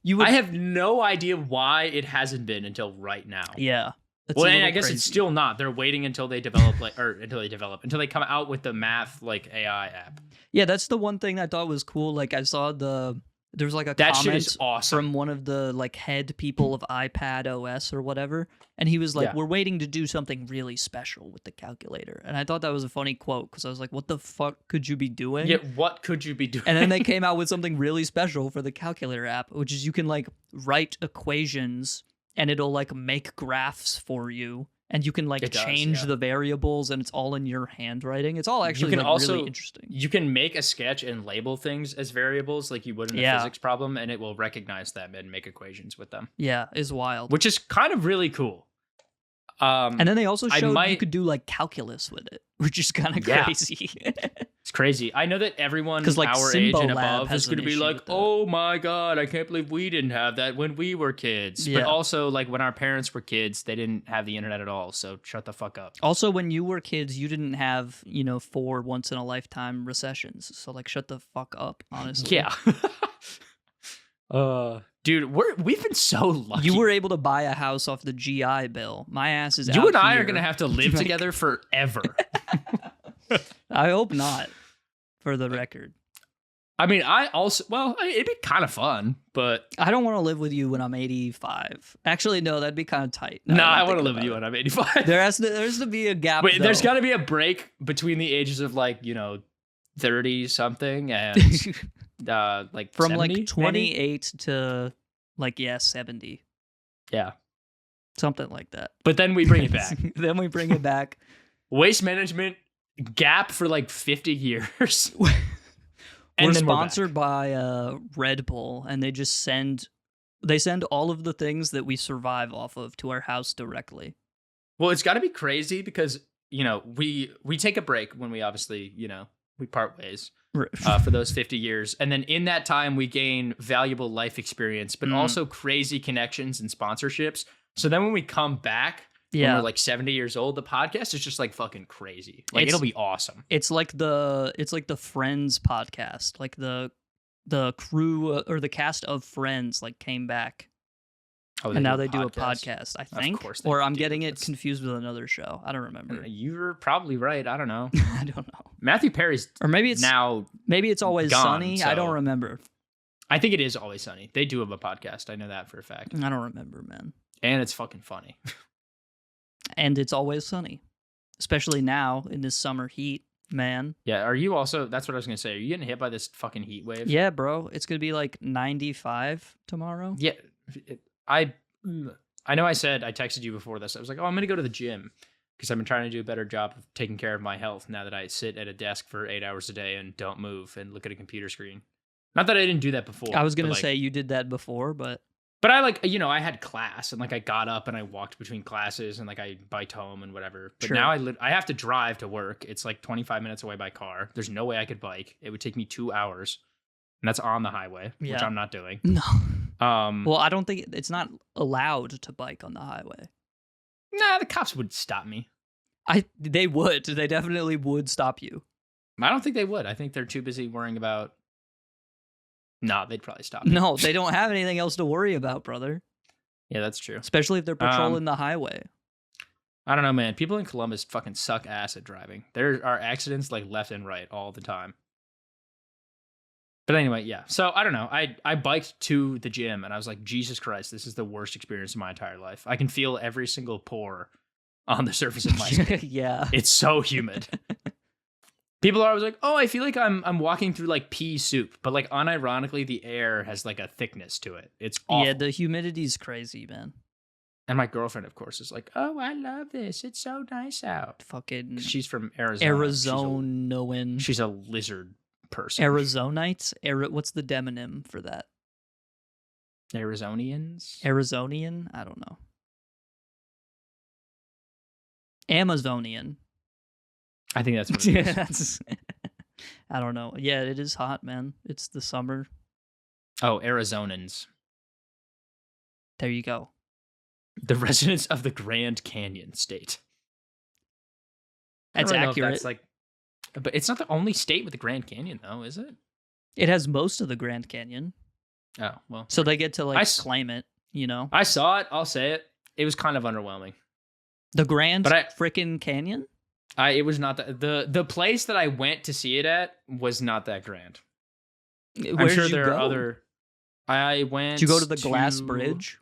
You would. I have no idea why it hasn't been until right now. Yeah. Well, and I guess it's still not. They're waiting until they develop, until they come out with the math AI app. Yeah, that's the one thing I thought was cool. Like I saw there was like a that comment shit is awesome. from one of the like head people of iPad OS or whatever, and he was like, "We're waiting to do something really special with the calculator." And I thought that was a funny quote because I was like, "What the fuck could you be doing?" Yeah, what could you be doing? And then they came out with something really special for the calculator app, which is you can like write equations and it'll like make graphs for you. And you can like change the variables, and it's all in your handwriting. It's all actually really interesting. You can make a sketch and label things as variables, like you would in a physics problem, and it will recognize them and make equations with them. Yeah, it's wild. Which is kind of really cool. And then they also showed you could do like calculus with it, which is kind of crazy. It's crazy. I know that everyone like our Simbo age and Lab above is going to be like, "Oh my god, I can't believe we didn't have that when we were kids." Yeah. But also, like when our parents were kids, they didn't have the internet at all. So shut the fuck up. Also, when you were kids, you didn't have 4 once in a lifetime recessions. So like, shut the fuck up. Honestly. Yeah. Dude, we've been so lucky. You were able to buy a house off the GI Bill. My ass is out. You and I are gonna have to live together forever. I hope not. For the record. I mean, it'd be kind of fun, but I don't want to live with you when I'm 85. Actually, no, that'd be kind of tight. No, I want to live with you when I'm 85. There has to be a gap. Wait, there's got to be a break between the ages of 30 something and from 70, like 28 to 70. Yeah. Something like that. But then we bring it back. Then we bring it back. Waste management gap for 50 years. We're sponsored by Red Bull, and they just send all of the things that we survive off of to our house directly. Well, it's got to be crazy because we take a break when we obviously we part ways for those 50 years, and then in that time we gain valuable life experience, but also crazy connections and sponsorships. So then when we come back. Yeah, when we're 70 years old, the podcast is just fucking crazy. It'll be awesome. It's like the Friends podcast. Like the crew or the cast of Friends came back. Oh, and now they do a podcast, I think. Of course. Or I'm getting it confused with another show. I don't remember. You're probably right. I don't know. I don't know. Matthew Perry's maybe it's Always gone, Sunny. So. I don't remember. I think it is Always Sunny. They do have a podcast. I know that for a fact. I don't remember, man. And it's fucking funny. And it's always sunny, especially now in this summer heat, man. Yeah, are you also, that's what I was going to say, are you getting hit by this fucking heat wave? Yeah, bro. It's going to be 95 tomorrow. Yeah. I know I said, I texted you before this. I was like, I'm going to go to the gym because I've been trying to do a better job of taking care of my health now that I sit at a desk for 8 hours a day and don't move and look at a computer screen. Not that I didn't do that before. I was going to say you did that before, but I I had class and I got up and I walked between classes and I biked home and whatever. But now I have to drive to work. It's 25 minutes away by car. There's no way I could bike. It would take me 2 hours. And that's on the highway, which I'm not doing. No. Well, I don't think it's not allowed to bike on the highway. Nah, the cops would stop me. They would. They definitely would stop you. I don't think they would. I think they're too busy worrying about. No, they'd probably stop me. No, they don't have anything else to worry about, brother. Yeah, that's true. Especially if they're patrolling the highway. I don't know, man. People in Columbus fucking suck ass at driving. There are accidents left and right all the time. But anyway, yeah. So I don't know. I biked to the gym and I was like, Jesus Christ, this is the worst experience of my entire life. I can feel every single pore on the surface of my skin. Yeah. It's so humid. People are always like, oh, I feel like I'm walking through pea soup, but unironically the air has a thickness to it. It's awful. Yeah, the humidity's crazy, man. And my girlfriend, of course, is like, oh, I love this. It's so nice out. Fucking. She's from Arizona. Arizonoan. She's a lizard person. Arizonites? What's the demonym for that? Arizonians? Arizonian? I don't know. Amazonian. I think that's what it is. I don't know. Yeah, it is hot, man. It's the summer. Oh, Arizonans. There you go. The residents of the Grand Canyon state. That's really accurate. That's like, but it's not the only state with the Grand Canyon, though, is it? It has most of the Grand Canyon. Oh, well. So they get to like claim it, you know? I saw it. I'll say it. It was kind of underwhelming. The Grand frickin' Canyon? It was not the place that I went to see it at was not that grand. I'm sure there are other. I went. Did you go to the Glass Bridge?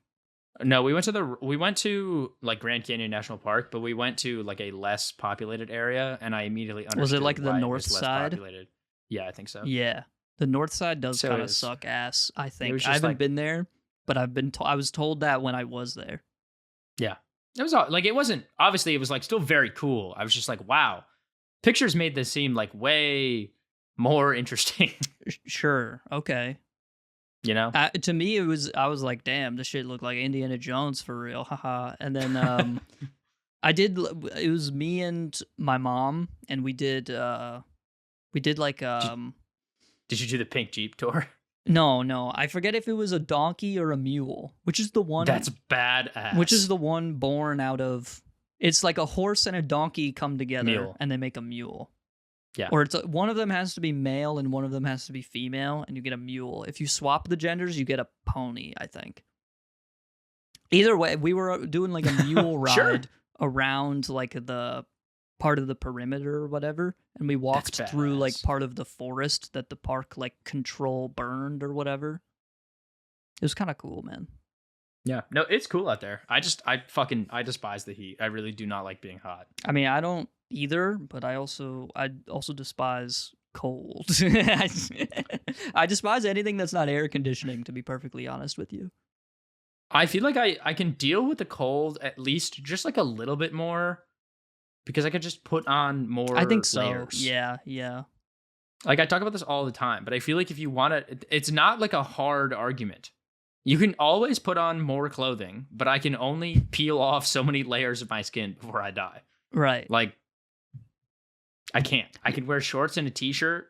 No, we went to like Grand Canyon National Park, but we went to like a less populated area, and I immediately understood. Was it like the north side? Populated. Yeah, I think so. Yeah, the north side does kind of suck ass. I think I haven't been there, but I was told that when I was there. Yeah. It was like, it wasn't, obviously it was like still very cool. I was just like, wow, pictures made this seem like way more interesting. Sure. Okay. You know, to me, I was like, damn, this shit looked like Indiana Jones for real. Haha. And then, it was me and my mom, and we did like, did you do the pink Jeep tour? No. I forget if it was a donkey or a mule, which is the one. That's badass. Which is the one born out of. It's like a horse and a donkey come together and they make a mule. Yeah. Or one of them has to be male and one of them has to be female, and you get a mule. If you swap the genders, you get a pony, I think. Either way, we were doing like a mule ride around like the part of the perimeter or whatever, and we walked through like part of the forest that the park like control burned or whatever. It was kind of cool, man. Yeah, no, it's cool out there. I despise the heat. I really do not like being hot. I mean, I don't either, but I also despise cold. I despise anything that's not air conditioning, to be perfectly honest with you. I feel like I can deal with the cold at least just like a little bit more. Because I could just put on more layers. I think so. Yeah. Like, I talk about this all the time, but I feel like if you want to, it's not like a hard argument. You can always put on more clothing, but I can only peel off so many layers of my skin before I die. Right. Like, I can't. I can wear shorts and a t-shirt.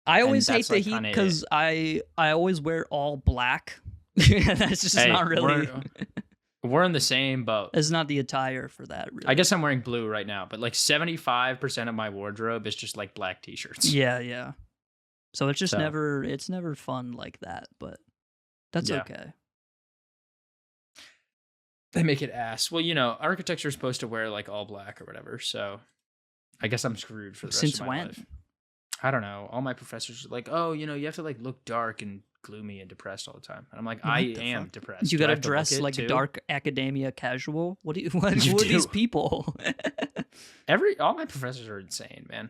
I always hate the heat because I always wear all black. That's just not really... We're in the same boat. It's not the attire for that, really. I guess I'm wearing blue right now, but like 75% of my wardrobe is just like black t-shirts. Yeah. So it's just never fun like that, but that's okay. They make it ass. Well, you know, architecture is supposed to wear like all black or whatever, so I guess I'm screwed for the rest of my life. I don't know. All my professors are like, oh, you know, you have to like look dark and gloomy and depressed all the time. And I'm like, I am depressed. You got to dress like dark academia casual? What who are these people? All my professors are insane, man.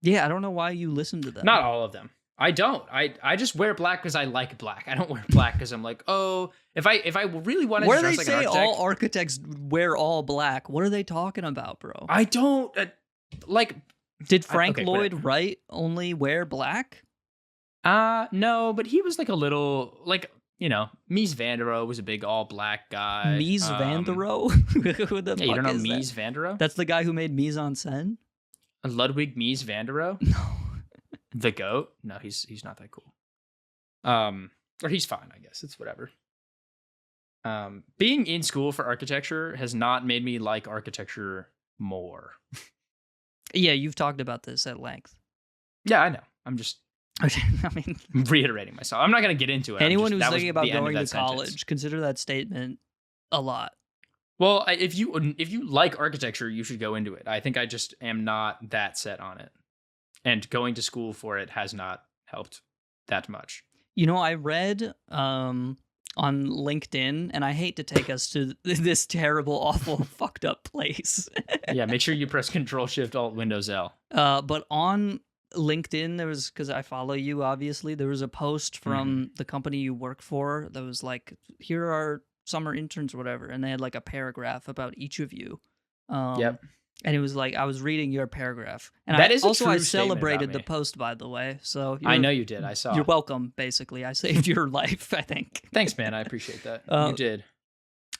Yeah, I don't know why you listen to them. Not all of them. I don't. I just wear black because I like black. I don't wear black because I'm like, oh, if I really wanted to dress like an architect. Where they say all architects wear all black, what are they talking about, bro? I don't like. Did Frank Lloyd Wright only wear black? No, but he was like a little, like, you know, Mies van der Rohe was a big all black guy. Mies van der Rohe? Who the fuck you don't know is Mies van der Rohe? That's the guy who made Mise en Scène? Ludwig Mies van der Rohe? No. The goat? No, he's not that cool. Or he's fine, I guess. It's whatever. Being in school for architecture has not made me like architecture more. Yeah, you've talked about this at length. Yeah, I know. I'm just reiterating myself. I'm not going to get into it. Anyone who's thinking about going to college, consider that statement a lot. Well, if you like architecture, you should go into it. I think I just am not that set on it. And going to school for it has not helped that much. You know, I read on LinkedIn, and I hate to take us to this terrible, awful, fucked up place. Yeah, make sure you press Control-Shift-Alt-Windows-L. But on LinkedIn, there was, because I follow you, obviously, there was a post from the company you work for that was like, here are summer interns or whatever, and they had like a paragraph about each of you. Yep. And it was like, I was reading your paragraph. And that is also, I celebrated the post, by the way. So I know you did. I saw. You're welcome, basically. I saved your life, I think. Thanks, man. I appreciate that. You did.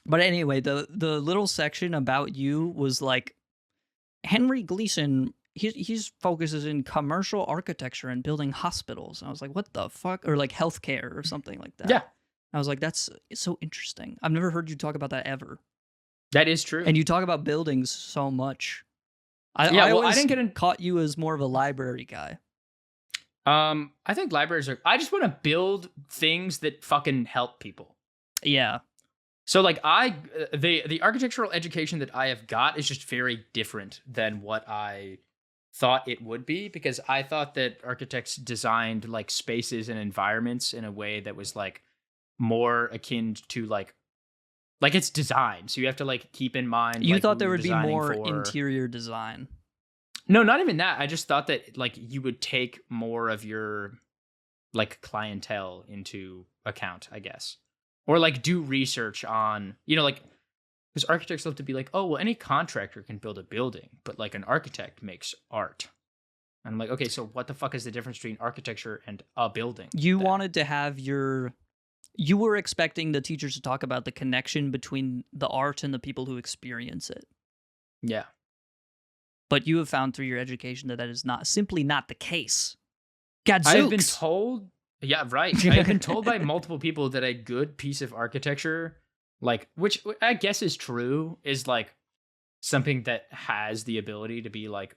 But anyway, the little section about you was like, Henry Gleason he's focuses in commercial architecture and building hospitals. And I was like, what the fuck? Or like healthcare or something like that. Yeah. I was like, that's so interesting. I've never heard you talk about that ever. That is true. And you talk about buildings so much. I didn't caught you as more of a library guy. I think libraries are. I just want to build things that fucking help people. Yeah. So like the architectural education that I have got is just very different than what I thought it would be, because I thought that architects designed like spaces and environments in a way that was like more akin to like it's design. So you have to like keep in mind. You like, thought there would be more interior design. No, not even that. I just thought that like you would take more of your like clientele into account, I guess. Or like do research on, like, because architects love to be like, oh, well, any contractor can build a building, but like an architect makes art. And I'm like, okay, so what the fuck is the difference between architecture and a building? You wanted to have you were expecting the teachers to talk about the connection between the art and the people who experience it. Yeah. But you have found through your education that is simply not the case. Gadzooks. I've been told. Yeah, right. I've been told by multiple people that a good piece of architecture, like, which I guess is true, is like something that has the ability to be like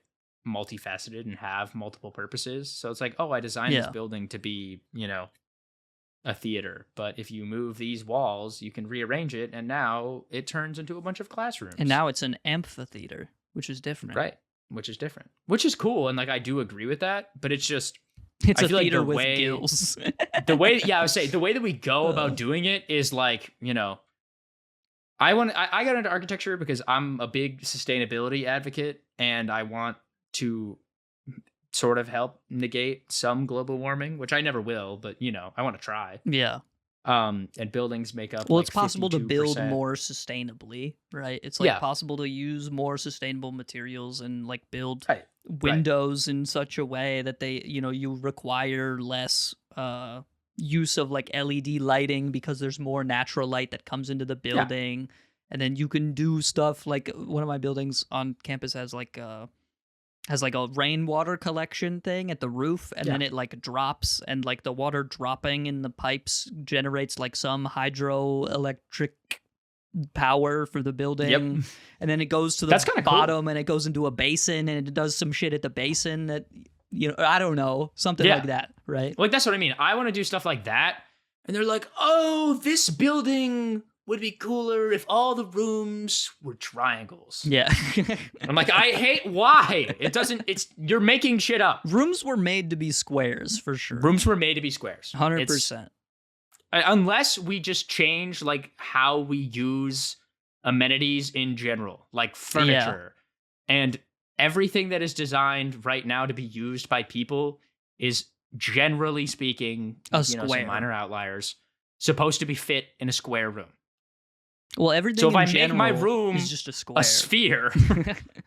multifaceted and have multiple purposes. So it's like, oh, I designed this building to be, a theater. But if you move these walls, you can rearrange it. And now it turns into a bunch of classrooms. And now it's an amphitheater, which is different. Right. Which is different. Which is cool. And like, I do agree with that. But it's just... It's a theater with gills. the way that we go about doing it is like, I got into architecture because I'm a big sustainability advocate, and I want to sort of help negate some global warming, which I never will, but I want to try. Yeah. And buildings make up. Well, like it's possible 52%. to build more sustainably, right? It's like possible to use more sustainable materials and like build windows in such a way that they, you require less use of like LED lighting because there's more natural light that comes into the building. Yeah. And then you can do stuff like one of my buildings on campus has like a rainwater collection thing at the roof, and then it like drops, and like the water dropping in the pipes generates like some hydroelectric power for the building. Yep. And then it goes to the bottom, and it goes into a basin, and it does some shit at the basin that, I don't know, something like that, right? Like, that's what I mean. I want to do stuff like that. And they're like, oh, this building would be cooler if all the rooms were triangles. Yeah. I'm like, I hate why. You're making shit up. Rooms were made to be squares, for sure. Rooms were made to be squares. 100%. Unless we just change like how we use amenities in general, like furniture. Yeah. And everything that is designed right now to be used by people is, generally speaking, some minor outliers, supposed to be fit in a square room. Well, everything. So if I make my room is just a square, a sphere,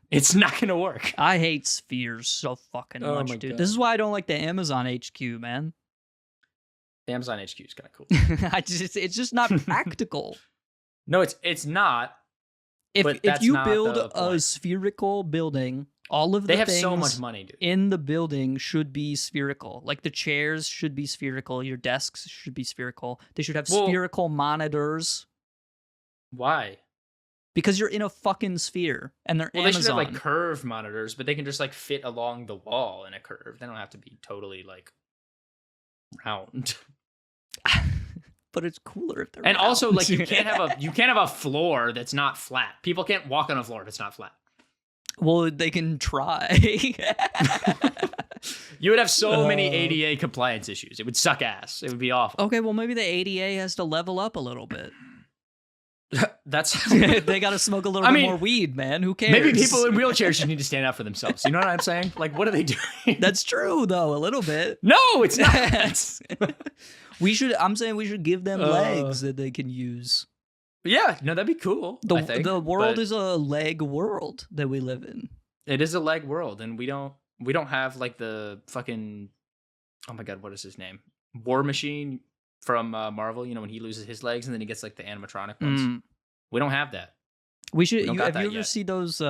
it's not gonna work. I hate spheres so fucking much, dude. God. This is why I don't like the Amazon HQ, man. The Amazon HQ is kind of cool. It's just not practical. No, it's not. If you build a spherical building, all of the things so much money, dude. In the building should be spherical. Like the chairs should be spherical. Your desks should be spherical. They should have spherical monitors. Why? Because you're in a fucking sphere, and they're Amazon. They should have like curved monitors, but they can just like fit along the wall in a curve. They don't have to be totally like round. But it's cooler if they're and round. Also like you can't have a floor that's not flat. People can't walk on a floor that's not flat. Well, they can try. You would have so many ADA compliance issues. It would suck ass. It would be awful. Okay, well maybe the ADA has to level up a little bit. That's they got to smoke a little bit more weed, man. Who cares? Maybe people in wheelchairs should need to stand up for themselves. You know what I'm saying? Like, what are they doing? That's true, though, a little bit. No, it's not. I'm saying we should give them legs that they can use. Yeah, no, that'd be cool. The world is a leg world that we live in. It is a leg world, and we don't have like the fucking, oh my god, what is his name? War Machine from Marvel, when he loses his legs and then he gets like the animatronic ones. We don't have that. We should. Have you ever seen those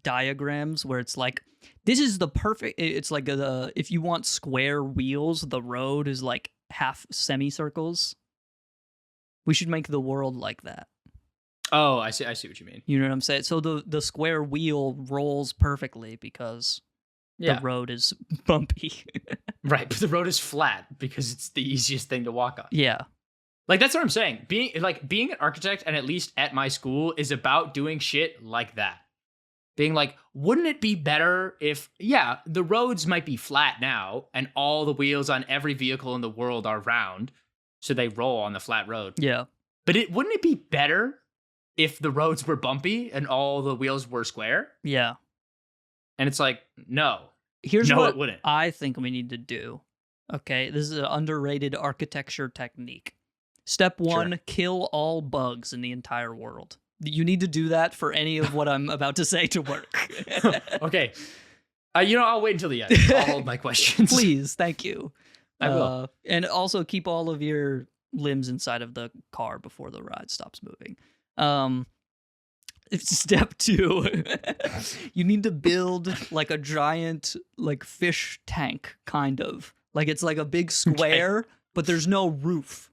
diagrams where it's like, this is the perfect? It's like if you want square wheels, the road is like half semicircles. We should make the world like that. Oh, I see what you mean. You know what I'm saying? So the square wheel rolls perfectly because the road is bumpy. Right, but the road is flat because it's the easiest thing to walk on. Yeah. Like, that's what I'm saying. Being an architect, and at least at my school, is about doing shit like that. Being like, wouldn't it be better if, the roads might be flat now, and all the wheels on every vehicle in the world are round, so they roll on the flat road. Yeah. But wouldn't it be better if the roads were bumpy and all the wheels were square? Yeah. And it's like, no. Here's no, what it wouldn't. I think we need to do. Okay, this is an underrated architecture technique. Step 1, kill all bugs in the entire world. You need to do that for any of what I'm about to say to work. Okay. I'll wait until the end. I'll hold my questions. Please, thank you. I will. And also keep all of your limbs inside of the car before the ride stops moving. Step 2, you need to build like a giant like fish tank, kind of. Like it's like a big square, but there's no roof.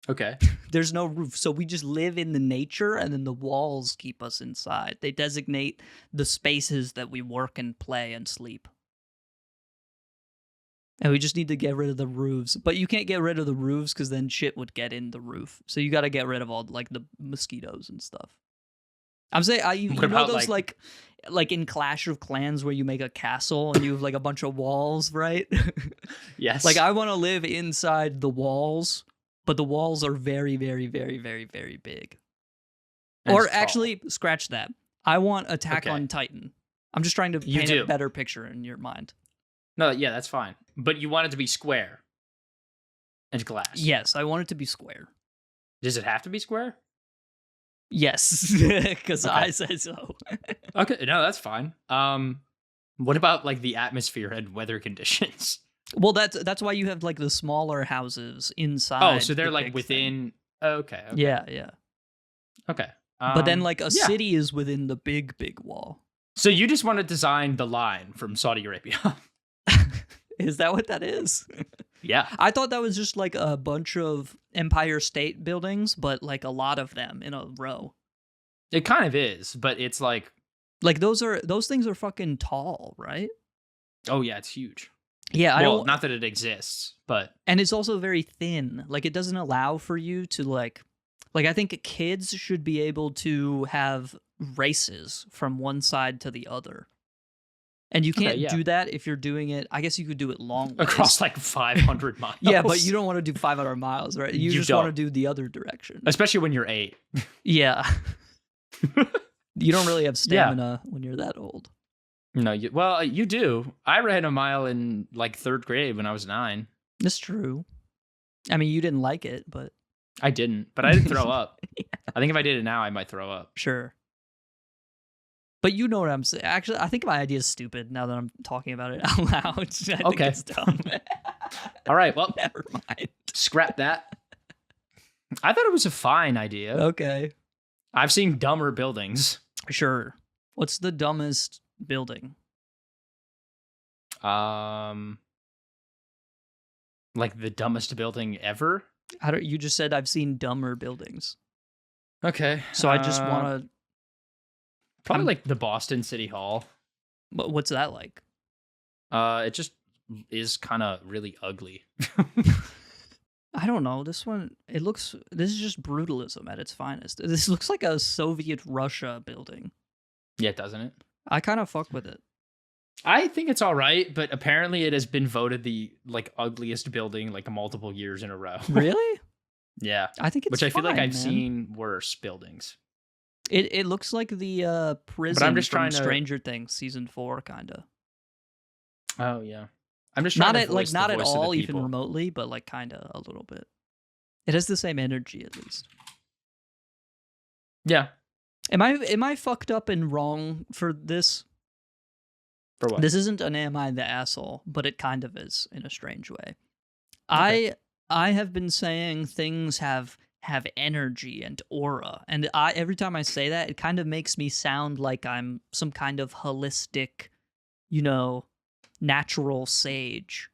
Okay. There's no roof. So we just live in the nature, and then the walls keep us inside. They designate the spaces that we work and play and sleep. And we just need to get rid of the roofs. But you can't get rid of the roofs because then shit would get in the roof. So you got to get rid of all like the mosquitoes and stuff. I'm saying, you know those like in Clash of Clans where you make a castle and you have like a bunch of walls, right? Yes. Like I want to live inside the walls, but the walls are very, very, very, very, very big. And or actually, scratch that. I want Attack on Titan. I'm just trying to paint a better picture in your mind. No, yeah, that's fine. But you want it to be square and glass. Yes, I want it to be square. Does it have to be square? Yes, because I say so. Okay, no, that's fine. What about like the atmosphere and weather conditions? Well, that's why you have like the smaller houses inside. Oh, so they're like within. Okay. Yeah. Okay. But then like a city is within the big wall. So you just want to design the line from Saudi Arabia. Is that what that is? Yeah. I thought that was just like a bunch of Empire State buildings, but like a lot of them in a row. It kind of is, but it's like those things are fucking tall, right? Oh yeah, it's huge. Yeah, well, not that it exists, but and it's also very thin. Like it doesn't allow for you to like I think kids should be able to have races from one side to the other. And you can't do that if you're doing it. I guess you could do it long ways. Across like 500 miles. Yeah, but you don't want to do 500 miles, right? You just want to do the other direction. Especially when you're 8. Yeah. You don't really have stamina when you're that old. No, you do. I ran a mile in like 3rd grade when I was 9. That's true. I mean, you didn't like it, but... I didn't, but I didn't throw up. Yeah. I think if I did it now, I might throw up. Sure. But you know what I'm saying. Actually, I think my idea is stupid now that I'm talking about it out loud. I think it's dumb. All right, well, never mind. Scrap that. I thought it was a fine idea. Okay. I've seen dumber buildings. Sure. What's the dumbest building? Like the dumbest building ever? You just said I've seen dumber buildings. Okay. So I just want to... Probably like the Boston City Hall. But what's that like? It just is kind of really ugly. I don't know. This is just brutalism at its finest. This looks like a Soviet Russia building. Yeah, doesn't it? I kind of fuck with it. I think it's all right, but apparently it has been voted the like ugliest building like multiple years in a row. Really? Yeah. I think it's Which I feel like I've man. seen worse buildings. It looks like the prison I'm just from Stranger Things season 4, kind of. Oh yeah, I'm just trying not at all, even remotely, but like kind of a little bit. It has the same energy, at least. Yeah. Am I fucked up and wrong for this? For what? This isn't an am I the asshole, but it kind of is in a strange way. Okay. I have been saying things have have energy and aura. And every time I say that, it kind of makes me sound like I'm some kind of holistic, natural sage.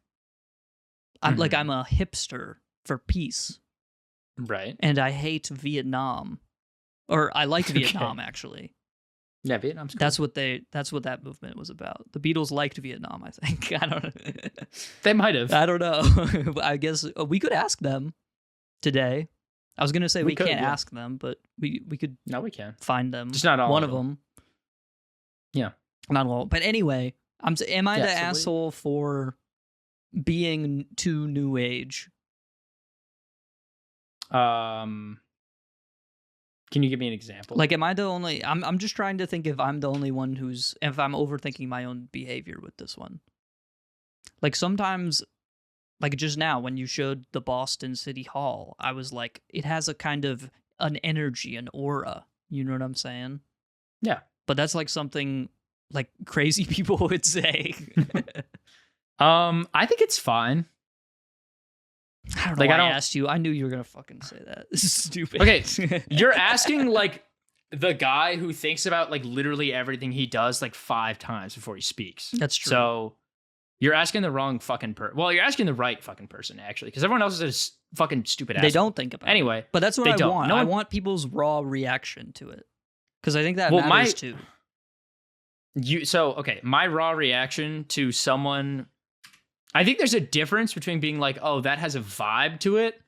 I'm like I'm a hipster for peace. Right. And I hate Vietnam. Or I liked Vietnam actually. Yeah, Vietnam's cool. That's what that movement was about. The Beatles liked Vietnam, I think. I don't know. They might have. I don't know. I guess we could ask them today. I was gonna say we can't ask them, but we could. No, we can find them. Just not all one of them. Yeah, not all. But anyway, am I the asshole for being too new age? Can you give me an example? Like, am I the only? I'm just trying to think if I'm the only one if I'm overthinking my own behavior with this one. Like sometimes. Like just now, when you showed the Boston City Hall, I was like, it has a kind of an energy, an aura. You know what I'm saying? Yeah. But that's like something like crazy people would say. I think it's fine. I don't know why I asked you. I knew you were going to fucking say that. This is stupid. Okay. You're asking like the guy who thinks about like literally everything he does like 5 times before he speaks. That's true. So you're asking the wrong fucking person. Well, you're asking the right fucking person, actually, because everyone else is a fucking stupid ass. They don't think about it. Anyway. But that's what I want. No I want people's raw reaction to it. Because I think that matters too. My raw reaction to someone... I think there's a difference between being like, oh, that has a vibe to it,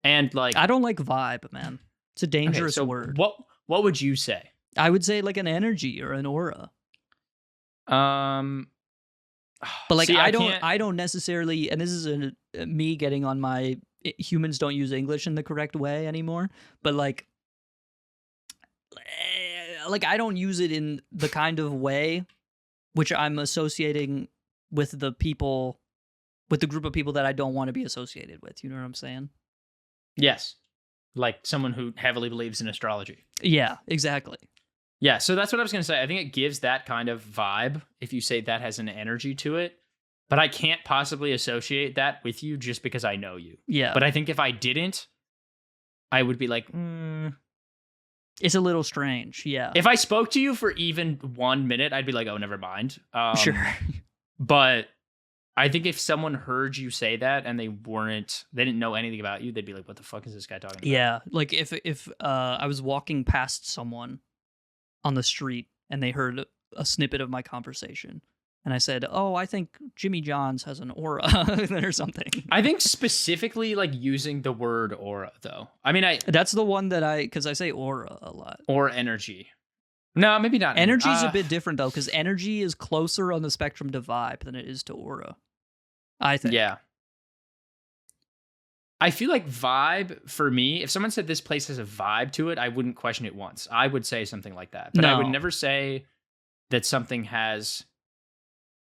and like... I don't like vibe, man. It's a dangerous word. What would you say? I would say like an energy or an aura. But like, I don't necessarily, and this is me getting on my humans don't use English in the correct way anymore. But like I don't use it in the kind of way which I'm associating with the group of people that I don't want to be associated with. You know what I'm saying? Yes, like someone who heavily believes in astrology. Yeah, exactly. Yeah, so that's what I was going to say. I think it gives that kind of vibe if you say that has an energy to it. But I can't possibly associate that with you just because I know you. Yeah. But I think if I didn't, I would be like, It's a little strange, yeah. If I spoke to you for even 1 minute, I'd be like, oh, never mind. Sure. But I think if someone heard you say that and they didn't know anything about you, they'd be like, what the fuck is this guy talking about? Yeah, like if I was walking past someone on the street and they heard a snippet of my conversation and I said, oh, I think Jimmy John's has an aura or something. I think specifically like using the word aura though. I mean, that's the one that because I say aura a lot. Or energy. No, maybe not. Energy's a bit different though, because energy is closer on the spectrum to vibe than it is to aura, I think. Yeah. I feel like vibe, for me, if someone said this place has a vibe to it, I wouldn't question it once. I would say something like that. But I would never say that something has...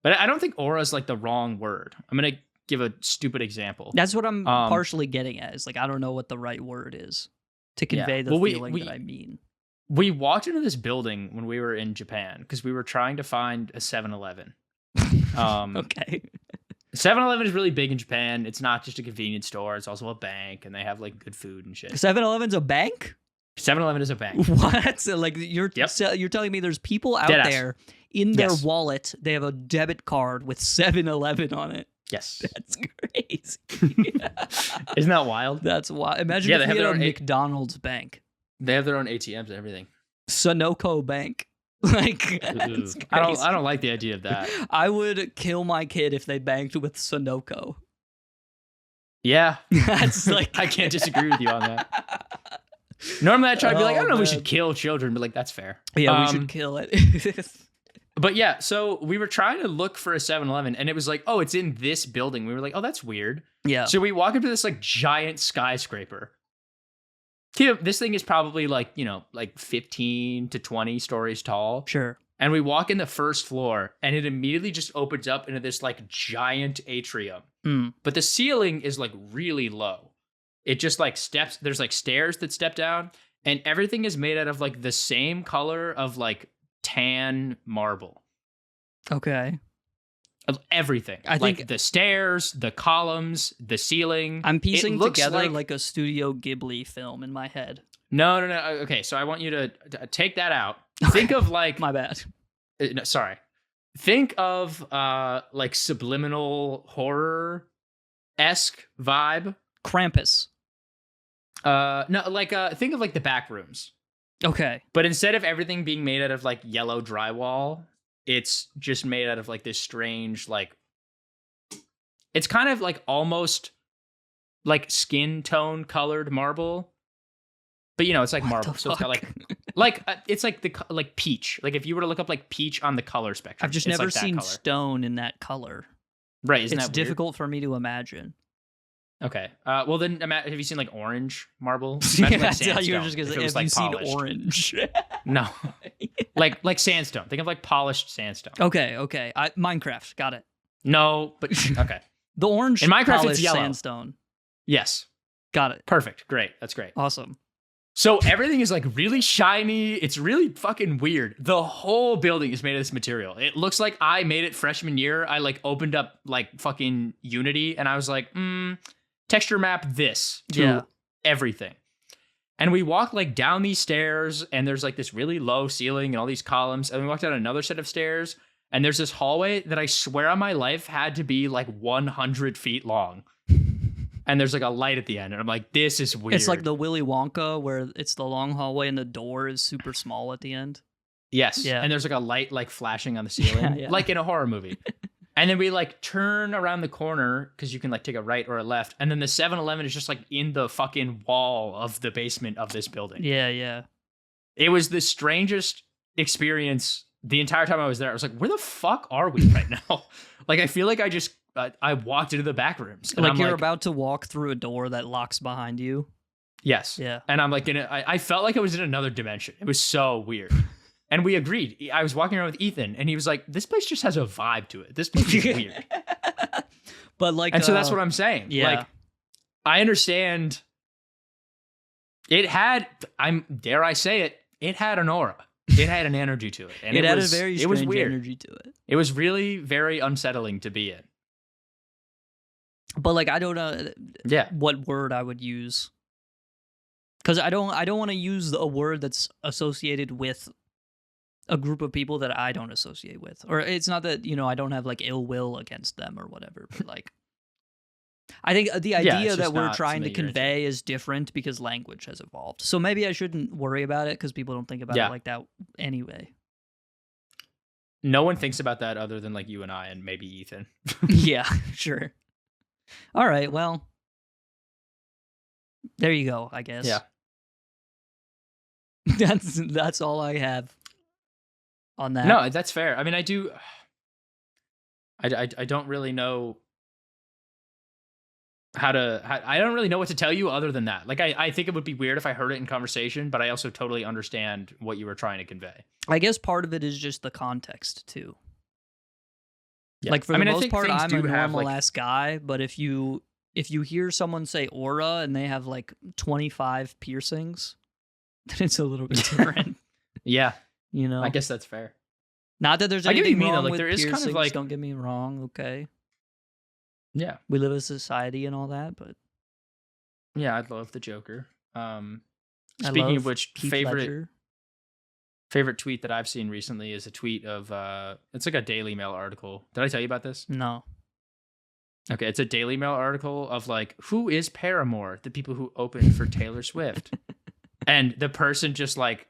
But I don't think aura is like the wrong word. I'm going to give a stupid example. That's what I'm partially getting at. Is like, I don't know what the right word is to convey the feeling that I mean. We walked into this building when we were in Japan because we were trying to find a 7-Eleven. Okay. 7-Eleven is really big in Japan. It's not just a convenience store. It's also a bank, and they have like good food and shit. 7-Eleven's a bank? 7-Eleven is a bank. What? So, like you're telling me there's people out there in their wallet, they have a debit card with 7-Eleven on it. Yes. That's crazy. Isn't that wild? That's wild. Imagine if they had a McDonald's bank. They have their own ATMs and everything. Sunoco Bank. Like, I don't like the idea of that. I would kill my kid if they banked with Sunoco. Yeah. That's like I can't disagree with you on that. Normally I try to be like, I don't know if we should kill children, but like that's fair. Yeah, we should kill it. But yeah, so we were trying to look for a 7-Eleven and it was like, oh, it's in this building. We were like, oh, that's weird. Yeah. So we walk up to this like giant skyscraper. This thing is probably like, like 15 to 20 stories tall. Sure. And we walk in the first floor and it immediately just opens up into this like giant atrium. But the ceiling is like really low. It just like steps. There's like stairs that step down and everything is made out of like the same color of like tan marble. Okay. Everything. I think like the stairs, the columns, the ceiling. I'm piecing together like a Studio Ghibli film in my head. No. Okay, so I want you to take that out. Think of like my bad. No, sorry. Think of like subliminal horror-esque vibe. Krampus. No, like think of like the back rooms. Okay. But instead of everything being made out of like yellow drywall, it's just made out of like this strange, like, it's kind of like almost like skin tone colored marble, but you know, it's like marble. So it's got like it's like the peach. Like if you were to look up like peach on the color spectrum, I've just never seen stone in that color. Right. It's difficult for me to imagine. Okay. Well then, have you seen like orange marble? Yeah, like you were just gonna say, have you seen orange? No. like sandstone. Think of like polished sandstone. Okay. Minecraft. Got it. No, but okay. The orange in Minecraft it's yellow. Sandstone. Yes. Got it. Perfect. Great. That's great. Awesome. So everything is like really shiny. It's really fucking weird. The whole building is made of this material. It looks like I made it freshman year. I like opened up like fucking Unity and I was like, texture map this to everything. And we walk like down these stairs and there's like this really low ceiling and all these columns. And we walked down another set of stairs and there's this hallway that I swear on my life had to be like 100 feet long. And there's like a light at the end. And I'm like, this is weird. It's like the Willy Wonka where it's the long hallway and the door is super small at the end. Yes. Yeah. And there's like a light like flashing on the ceiling, like in a horror movie. And then we like turn around the corner because you can like take a right or a left. And then the 7-Eleven is just like in the fucking wall of the basement of this building. Yeah. It was the strangest experience the entire time I was there. I was like, where the fuck are we right now? Like, I feel like I walked into the back rooms. Like you're about to walk through a door that locks behind you. Yes. Yeah. And I'm like, I felt like I was in another dimension. It was so weird. And we agreed. I was walking around with Ethan, and he was like, "This place just has a vibe to it. This place is weird." But like, and so that's what I'm saying. Yeah. Like, I understand. It had. Dare I say it? It had an aura. It had an energy to it, and it had a very strange weird energy to it. It was really very unsettling to be in. But like, I don't know. What word I would use? Because I don't want to use a word that's associated with a group of people that I don't associate with. Or it's not that, I don't have like ill will against them or whatever, but like I think the idea that we're trying to convey is different because language has evolved. So maybe I shouldn't worry about it because people don't think about it like that anyway. No one thinks about that other than like you and I and maybe Ethan. Yeah, sure. All right, well, there you go, I guess. Yeah. That's all I have on that. No, that's fair. I mean, I don't really know I don't really know what to tell you other than that. Like, I think it would be weird if I heard it in conversation, but I also totally understand what you were trying to convey. I guess part of it is just the context too. Yeah. Like for the most part, I'm a normal ass guy, but if you hear someone say aura and they have like 25 piercings, then it's a little bit different. Yeah. I guess that's fair. Not that there's anything wrong with there is piercings, kind of like, don't get me wrong, okay? Yeah. We live in a society and all that, but... Yeah, I love the Joker. Speaking of which, favorite tweet that I've seen recently is a tweet of... it's like a Daily Mail article. Did I tell you about this? No. Okay, it's a Daily Mail article of like, who is Paramore? The people who opened for Taylor Swift. And the person just like,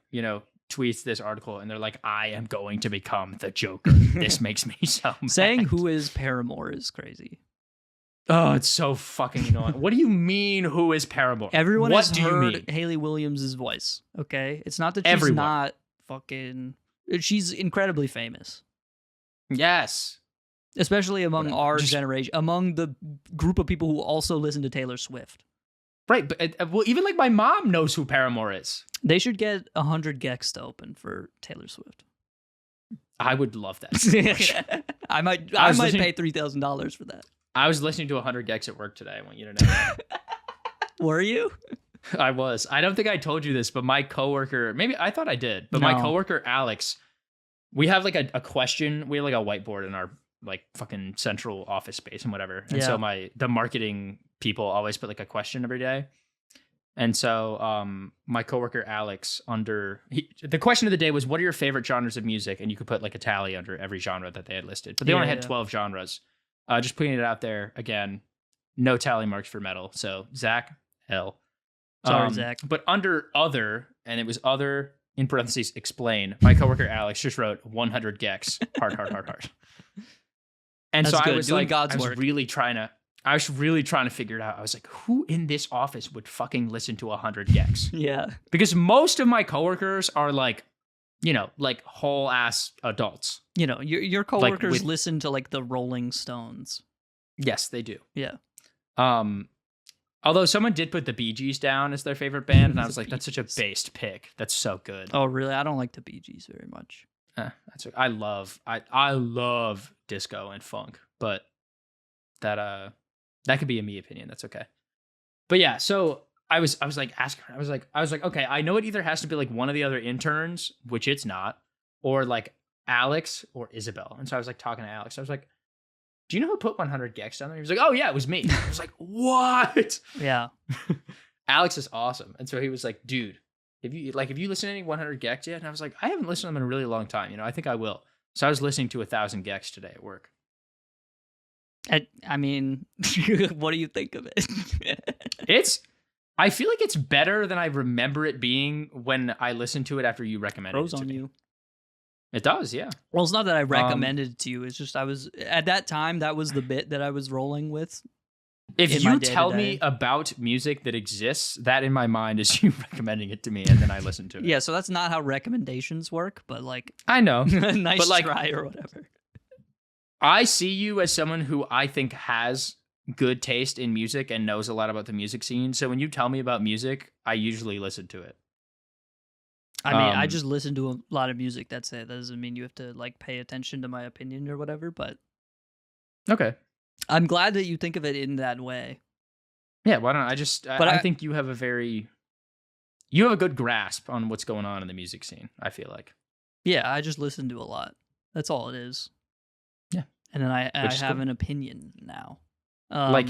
tweets this article and they're like, I am going to become the Joker. This makes me so mad. Saying who is Paramore is crazy. Oh, it's so fucking annoying. What do you mean, who is Paramore? Everyone has heard Hayley Williams' voice, okay? It's not that she's not fucking... She's incredibly famous. Yes. Especially among our generation, among the group of people who also listen to Taylor Swift. Right, but well, even like my mom knows who Paramore is. They should get 100 gecs to open for Taylor Swift. I would love that. I might pay $3,000 for that. I was listening to 100 gecs at work today. I want you to know that. Were you? I was. I don't think I told you this, but my coworker, maybe I thought I did, but my coworker Alex, we have like a question. We have like a whiteboard in our like fucking central office space and whatever. And so the marketing people always put like a question every day. And so my coworker Alex the question of the day was, what are your favorite genres of music? And you could put like a tally under every genre that they had listed. But they only had 12 genres. Just putting it out there again, no tally marks for metal. So Zach, L. Sorry, Zach. But under other, and it was other in parentheses explain, my coworker Alex just wrote 100 gecs, hard. And That's so good. I was Doing like, God's I was work. really trying to figure it out. I was like, who in this office would fucking listen to 100 gecs? Yeah. Because most of my coworkers are like, like whole ass adults. Your coworkers listen to like the Rolling Stones. Yes, they do. Yeah. Although someone did put the Bee Gees down as their favorite band, and I was like, that's such a based pick. That's so good. Oh, really? I don't like the Bee Gees very much. I love disco and funk, but that could be a me opinion. That's okay. But yeah, so I was like asking her, I was like, okay, I know it either has to be like one of the other interns, which it's not, or like Alex or Isabel. And so I was like talking to Alex. I was like, do you know who put 100 gecs down there? He was like, oh yeah, it was me. I was like, what? Yeah. Alex is awesome. And so he was like, dude, have you listened to any 100 gecs yet? And I was like, I haven't listened to them in a really long time. I think I will. So I was listening to 1,000 gecs today at work. I mean, what do you think of it? I feel like it's better than I remember it being when I listened to it after you recommended it to me. You. It does, yeah. Well, it's not that I recommended it to you. It's just at that time, that was the bit that I was rolling with. If you tell me about music that exists, that in my mind is you recommending it to me, and then I listen to it. Yeah, so that's not how recommendations work, but like... I know. nice but like, try or whatever. I see you as someone who I think has good taste in music and knows a lot about the music scene. So when you tell me about music, I usually listen to it. I mean, I just listen to a lot of music. That's it. That doesn't mean you have to like pay attention to my opinion or whatever, but... Okay. I'm glad that you think of it in that way. Yeah, why don't I think you have a good grasp on what's going on in the music scene, I feel like. Yeah, I just listen to a lot. That's all it is. Yeah. And then I have an opinion now. Like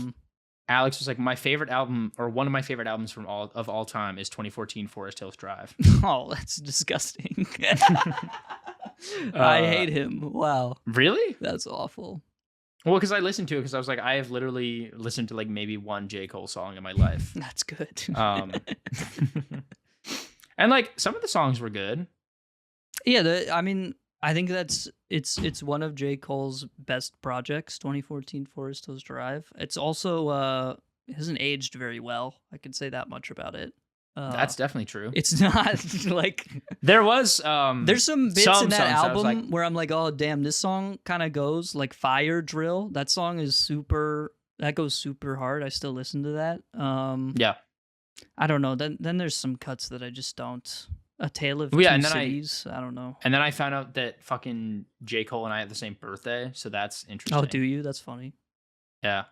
Alex was like, my favorite album, or one of my favorite albums of all time is 2014 Forest Hills Drive. Oh, that's disgusting. I hate him. Wow. Really? That's awful. Well, because I listened to it because I was like, I have literally listened to like maybe one J. Cole song in my life. That's good. And like some of the songs were good. Yeah, I mean, I think it's one of J. Cole's best projects, 2014 Forest Hills Drive. It's also it hasn't aged very well. I can say that much about it. That's definitely true. It's not like there was there's some bits in that album like, where I'm like, oh damn, this song kind of goes like Fire Drill. That song is that goes super hard. I still listen to that. Yeah. I don't know. Then there's some cuts that I just don't. A Tale of Two Cities. I don't know. And then I found out that fucking J. Cole and I have the same birthday, so that's interesting. Oh, do you? That's funny. Yeah.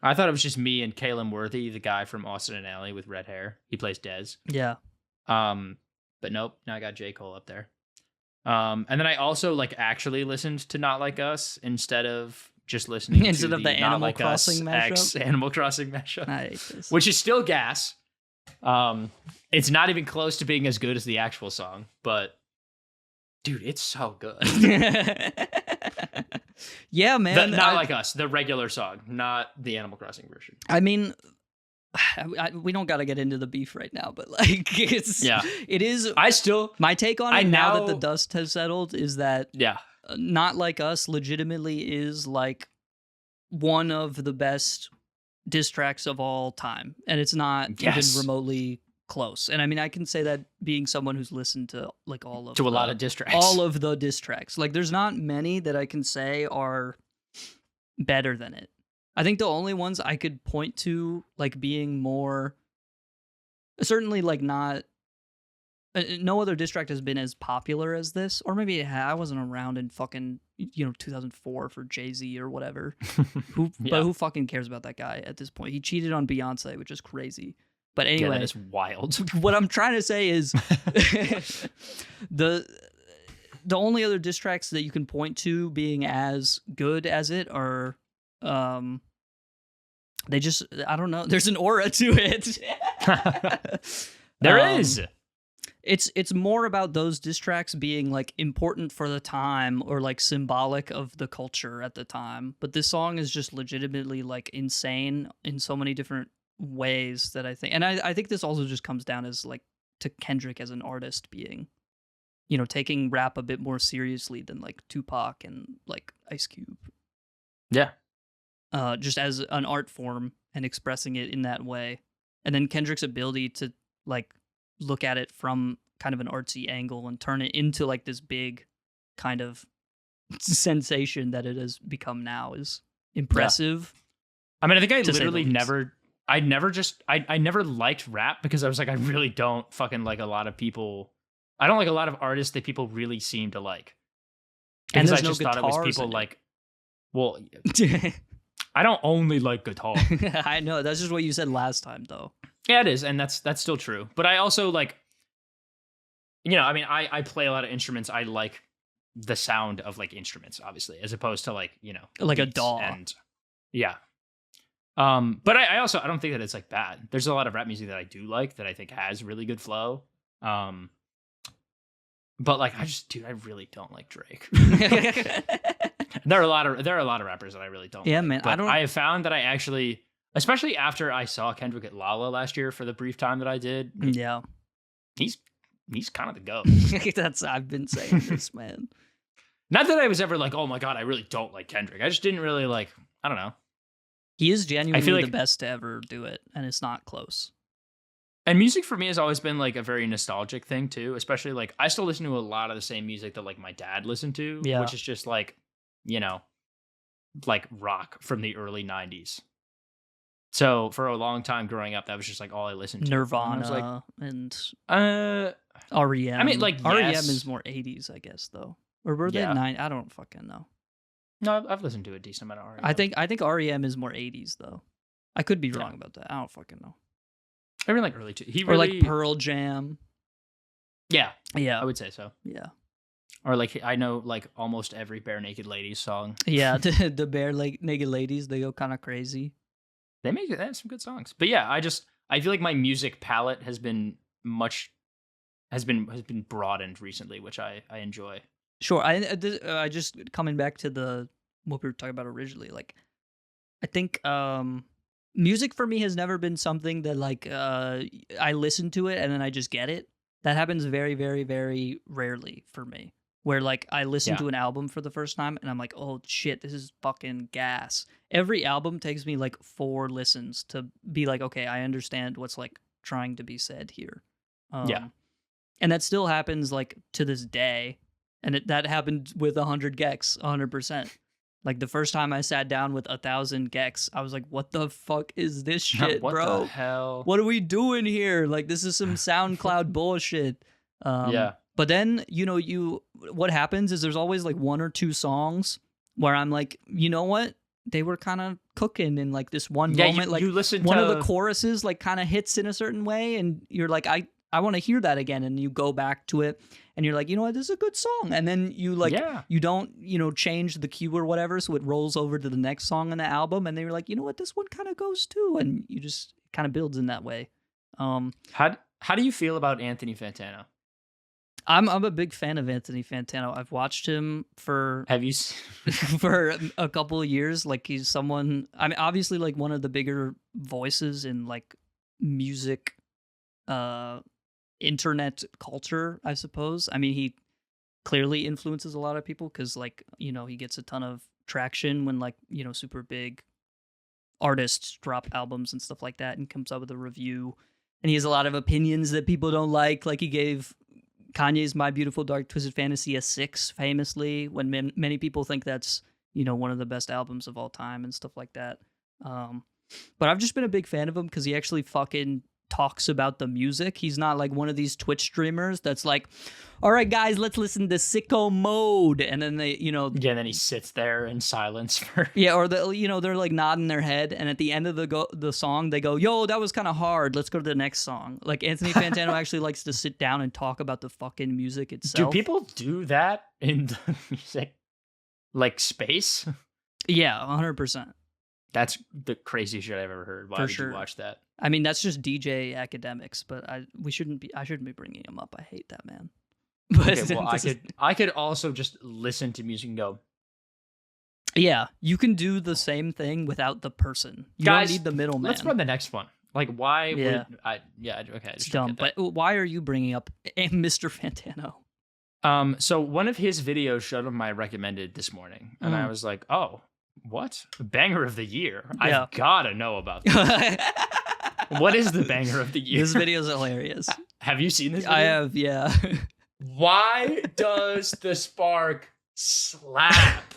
I thought it was just me and Caleb Worthy, the guy from Austin and Alley with red hair. He plays Dez. Yeah. But nope. Now I got J. Cole up there. And then I also like actually listened to Not Like Us instead of just listening instead to of the Animal Crossing mashup. Animal Crossing mashup. I hate this. Which is still gas. It's not even close to being as good as the actual song, but dude, it's so good. Yeah, man. Not Like Us, the regular song, not the Animal Crossing version. I mean, we don't got to get into the beef right now, but like, it is. My take on it now that the dust has settled is that Not Like Us legitimately is like one of the best diss tracks of all time, and it's not even remotely close. And I mean, I can say that being someone who's listened to like a lot of diss tracks, all of the diss tracks. Like, there's not many that I can say are better than it. I think the only ones I could point to like being more, certainly like not. No other diss track has been as popular as this, or maybe I wasn't around in fucking 2004 for Jay-Z or whatever. But who fucking cares about that guy at this point? He cheated on Beyonce, which is crazy. But anyway, that is wild. What I'm trying to say is the only other diss tracks that you can point to being as good as it are, they just, I don't know. There's an aura to it. There is. It's more about those diss tracks being like important for the time or like symbolic of the culture at the time. But this song is just legitimately like insane in so many different ways that I think, and I think this also just comes down as like to Kendrick as an artist being, you know, taking rap a bit more seriously than like Tupac and like Ice Cube. Yeah. Just as an art form and expressing it in that way. And then Kendrick's ability to like look at it from kind of an artsy angle and turn it into like this big kind of sensation that it has become now is impressive. Yeah. I mean, I think I literally never liked rap because I was like, I really don't fucking like a lot of people. I don't like a lot of artists that people really seem to like. Because and I just thought it was people like, well, I don't only like guitar. I know. That's just what you said last time, though. Yeah, it is. And that's still true. But I also like, you know, I mean, I play a lot of instruments. I like the sound of like instruments, obviously, as opposed to like, you know, like a DAW. And yeah. But I also, I don't think that it's like bad. There's a lot of rap music that I do like that I think has really good flow. But like, I really don't like Drake. There are a lot of rappers that I really don't. Yeah, like. Man. But I have found that I actually, especially after I saw Kendrick at Lala last year for the brief time that I did. Yeah, he's kind of the GOAT. I've been saying this, man. Not that I was ever like, oh my god, I really don't like Kendrick. I just didn't really like. I don't know. He is genuinely the best to ever do it, and it's not close. And music for me has always been like a very nostalgic thing too, especially like I still listen to a lot of the same music that like my dad listened to, which is just like, you know, like rock from the early 90s. So for a long time growing up, that was just like all I listened to. Nirvana and REM. I mean, like REM is more 80s, I guess, though. Or were they 9? I don't fucking know. No, I've listened to a decent amount of REM. I think REM is more 80s though. I could be wrong about that. I don't fucking know. I mean, like early or like Pearl Jam. Yeah, yeah, I would say so. Yeah, or like I know like almost every Bare Naked Ladies song. Yeah, the Bare Naked Ladies, they go kind of crazy. They have some good songs, but yeah, I feel like my music palette has been broadened recently, which I enjoy. Sure, I just coming back to what we were talking about originally. Like, I think music for me has never been something that like I listen to it and then I just get it. That happens very, very, very rarely for me. Where like I listen to an album for the first time and I'm like, oh shit, this is fucking gas. Every album takes me like 4 listens to be like, okay, I understand what's like trying to be said here. And that still happens like to this day. And that happened with 100 gecs, 100%. Like the first time I sat down with 1,000 gecs, I was like, what the fuck is this shit, what bro? What the hell? What are we doing here? Like, this is some SoundCloud bullshit. But then, what happens is there's always like 1 or 2 songs where I'm like, you know what? They were kind of cooking in like this one moment. Like you listen one of the choruses like kind of hits in a certain way. And you're like, I want to hear that again. And you go back to it and you're like, you know what? This is a good song. And then you like, you don't, change the cue or whatever. So it rolls over to the next song on the album. And then you're like, you know what? This one kind of goes too. And you just kind of builds in that way. How do you feel about Anthony Fantano? I'm a big fan of Anthony Fantano. I've watched him for for a couple of years. Like he's someone, I mean, obviously like one of the bigger voices in like music, internet culture, I suppose. I mean, he clearly influences a lot of people because like, he gets a ton of traction when like, super big artists drop albums and stuff like that and comes up with a review. And he has a lot of opinions that people don't like. Like he gave Kanye's My Beautiful Dark Twisted Fantasy a 6 famously, when many people think that's, one of the best albums of all time and stuff like that. But I've just been a big fan of him because he actually fucking talks about the music. He's not like one of these Twitch streamers that's like, all right, guys, let's listen to Sicko Mode. And then they, Yeah, and then he sits there in silence for... Yeah, or they're like nodding their head, and at the end of the song, they go, yo, that was kind of hard. Let's go to the next song. Like, Anthony Fantano actually likes to sit down and talk about the fucking music itself. Do people do that in the music, like, space? Yeah, 100%. That's the craziest shit I've ever heard. Why would you watch that? I mean, that's just DJ academics, but I shouldn't be bringing him up. I hate that man. But okay, well, I could also just listen to music and go. Yeah, you can do the same thing without the person. You Guys, don't need the middleman. Let's run the next one. Like, why would I? Yeah, okay. It's dumb. But why are you bringing up Mr. Fantano? So one of his videos showed up my recommended this morning, and I was like, oh, what? Banger of the year. Yeah. I've gotta know about this. What is the banger of the year? This video is hilarious. Have you seen this video? I have, yeah. Why does the spark slap?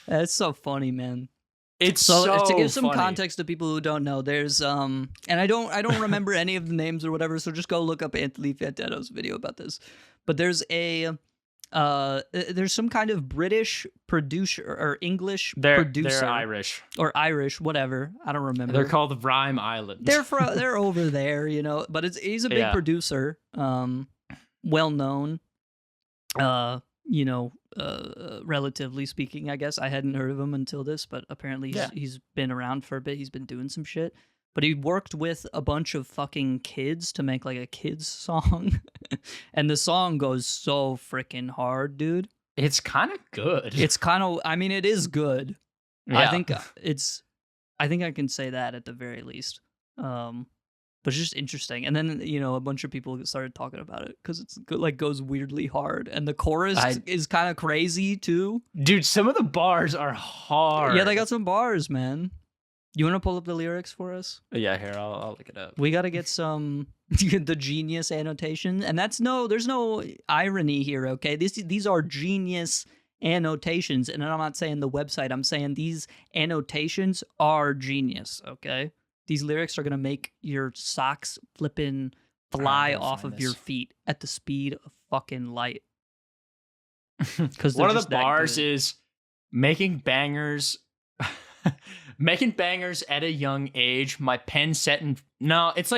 That's so funny, man. It's so to give some funny. context to people who don't know, there's and I don't remember any of the names or whatever, so just go look up Anthony Fantano's video about this. But there's there's some kind of British producer or English producer. They're Irish. Or Irish, whatever. I don't remember. They're called the Rhyme Islands. They're over there, but he's a big producer, well known, relatively speaking, I guess. I hadn't heard of him until this, but apparently he's been around for a bit. He's been doing some shit. But he worked with a bunch of fucking kids to make like a kids song. And the song goes so freaking hard, dude. It's kind of good. It's kind of, I mean, it is good. Yeah. I think I can say that at the very least. But it's just interesting. And then, a bunch of people started talking about it because it's like goes weirdly hard. And the chorus is kind of crazy too. Dude, some of the bars are hard. Yeah, they got some bars, man. You want to pull up the lyrics for us? Yeah, here, I'll look it up. We got to get some the genius annotation, and there's no irony here, okay? These are genius annotations, and I'm not saying the website. I'm saying these annotations are genius, okay? These lyrics are gonna make your socks flipping fly off of your feet at the speed of fucking light. Because one of the bars is making bangers. Making bangers at a young age, my pen set in... No, it's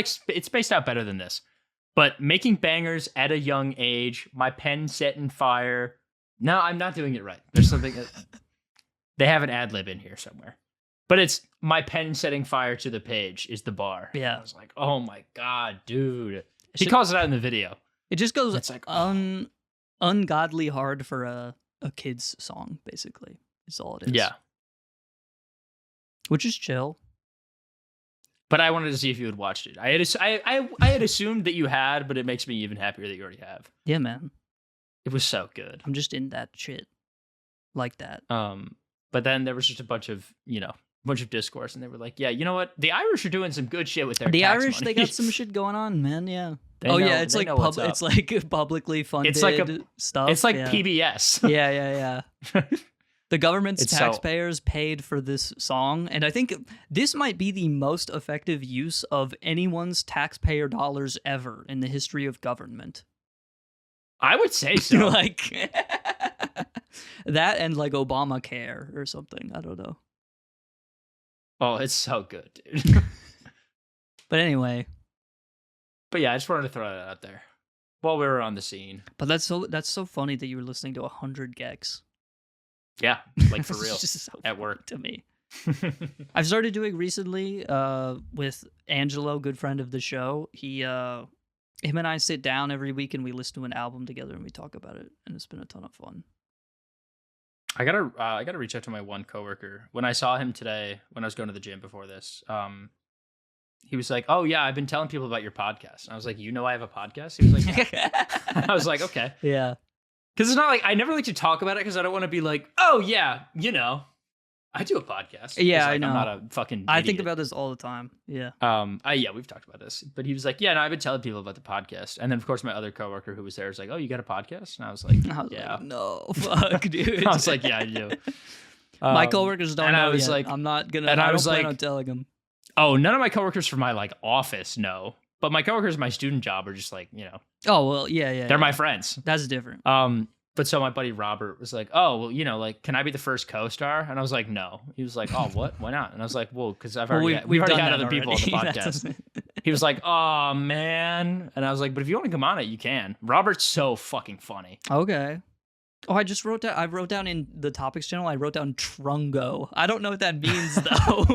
spaced out better than this. But making bangers at a young age, my pen set in fire. No, I'm not doing it right. There's something... They have an ad-lib in here somewhere. But it's my pen setting fire to the page is the bar. Yeah. I was like, oh my God, dude. He calls it out in the video. It just goes ungodly hard for a kid's song, basically. Is all it is. Yeah. Which is chill. But I wanted to see if you had watched it. I had assumed that you had, but it makes me even happier that you already have. Yeah, man. It was so good. I'm just in that shit. Like that. But then there was just a bunch of discourse, and they were like, yeah, you know what? The Irish are doing some good shit with their tax Irish, money. They got some shit going on, man, yeah. It's like publicly funded stuff. It's like PBS. Yeah. The government's taxpayers paid for this song, and I think this might be the most effective use of anyone's taxpayer dollars ever in the history of government. I would say so. Like that and like Obamacare or something. I don't know. Oh, it's so good, dude. But anyway. But yeah, I just wanted to throw that out there while we were on the scene. But that's so funny that you were listening to 100 gecs. Yeah, like for real. Just so at work to me. I've started doing recently with Angelo, good friend of the show. Him and I sit down every week and we listen to an album together and we talk about it, and it's been a ton of fun. I gotta reach out to my one coworker. When I saw him today, when I was going to the gym before this, he was like, "Oh yeah, I've been telling people about your podcast." And I was like, "You know I have a podcast?" He was like, "Yeah." I was like, "Okay." Yeah. Because it's not like, I never like to talk about it because I don't want to be like, oh yeah, I do a podcast. Yeah, like, I know. I'm not a fucking idiot. I think about this all the time. Yeah. Yeah, we've talked about this. But he was like, yeah, no, I've been telling people about the podcast. And then of course my other coworker who was there was like, oh, you got a podcast? And I was like, yeah. Like, no, fuck, dude. I was like, yeah, I do. My coworkers don't know I was yet. like, I'm not gonna. And I don't plan on telling them. Oh, none of my coworkers from my like office know, but my coworkers in my student job are just like, Oh well, yeah. They're my friends. That's different. But so my buddy Robert was like, oh, well, like, can I be the first co-star? And I was like, no. He was like, oh, what? Why not? And I was like, well, because we've already had other people on the podcast. He was like, oh, man. And I was like, but if you want to come on it, you can. Robert's so fucking funny. Okay. Oh, I wrote down in the topics channel, I wrote down trungo. I don't know what that means, though.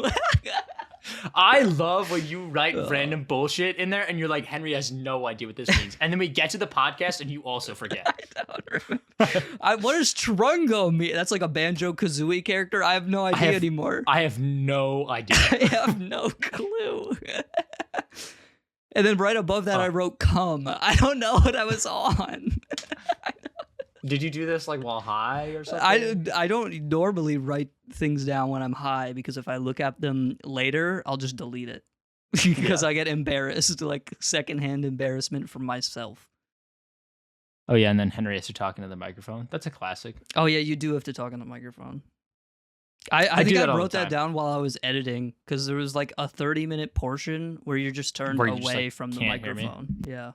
I love when you write random bullshit in there and you're like, Henry has no idea what this means. And then we get to the podcast and you also forget. I don't remember. What does trungo mean? That's like a Banjo-Kazooie character? I have no idea anymore. I have no idea. I have no clue. And then right above that, I wrote cum. I don't know what I was on. Did you do this like while high or something? I don't normally write things down when I'm high because if I look at them later, I'll just delete it because I get embarrassed, like secondhand embarrassment from myself. Oh yeah, and then Henry has to talk into the microphone. That's a classic. Oh yeah, you do have to talk in the microphone. I think I wrote that down while I was editing because there was like a 30-minute portion where you're just turned away from the microphone. Yeah.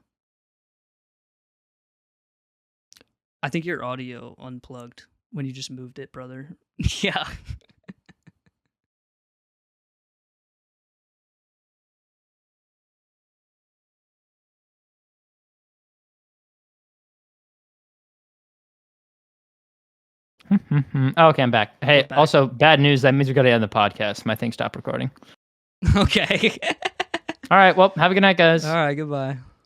I think your audio unplugged when you just moved it, brother. Yeah. Okay, I'm back. Hey, also, bad news. That means we got to end the podcast. My thing stopped recording. Okay. All right. Well, have a good night, guys. All right. Goodbye.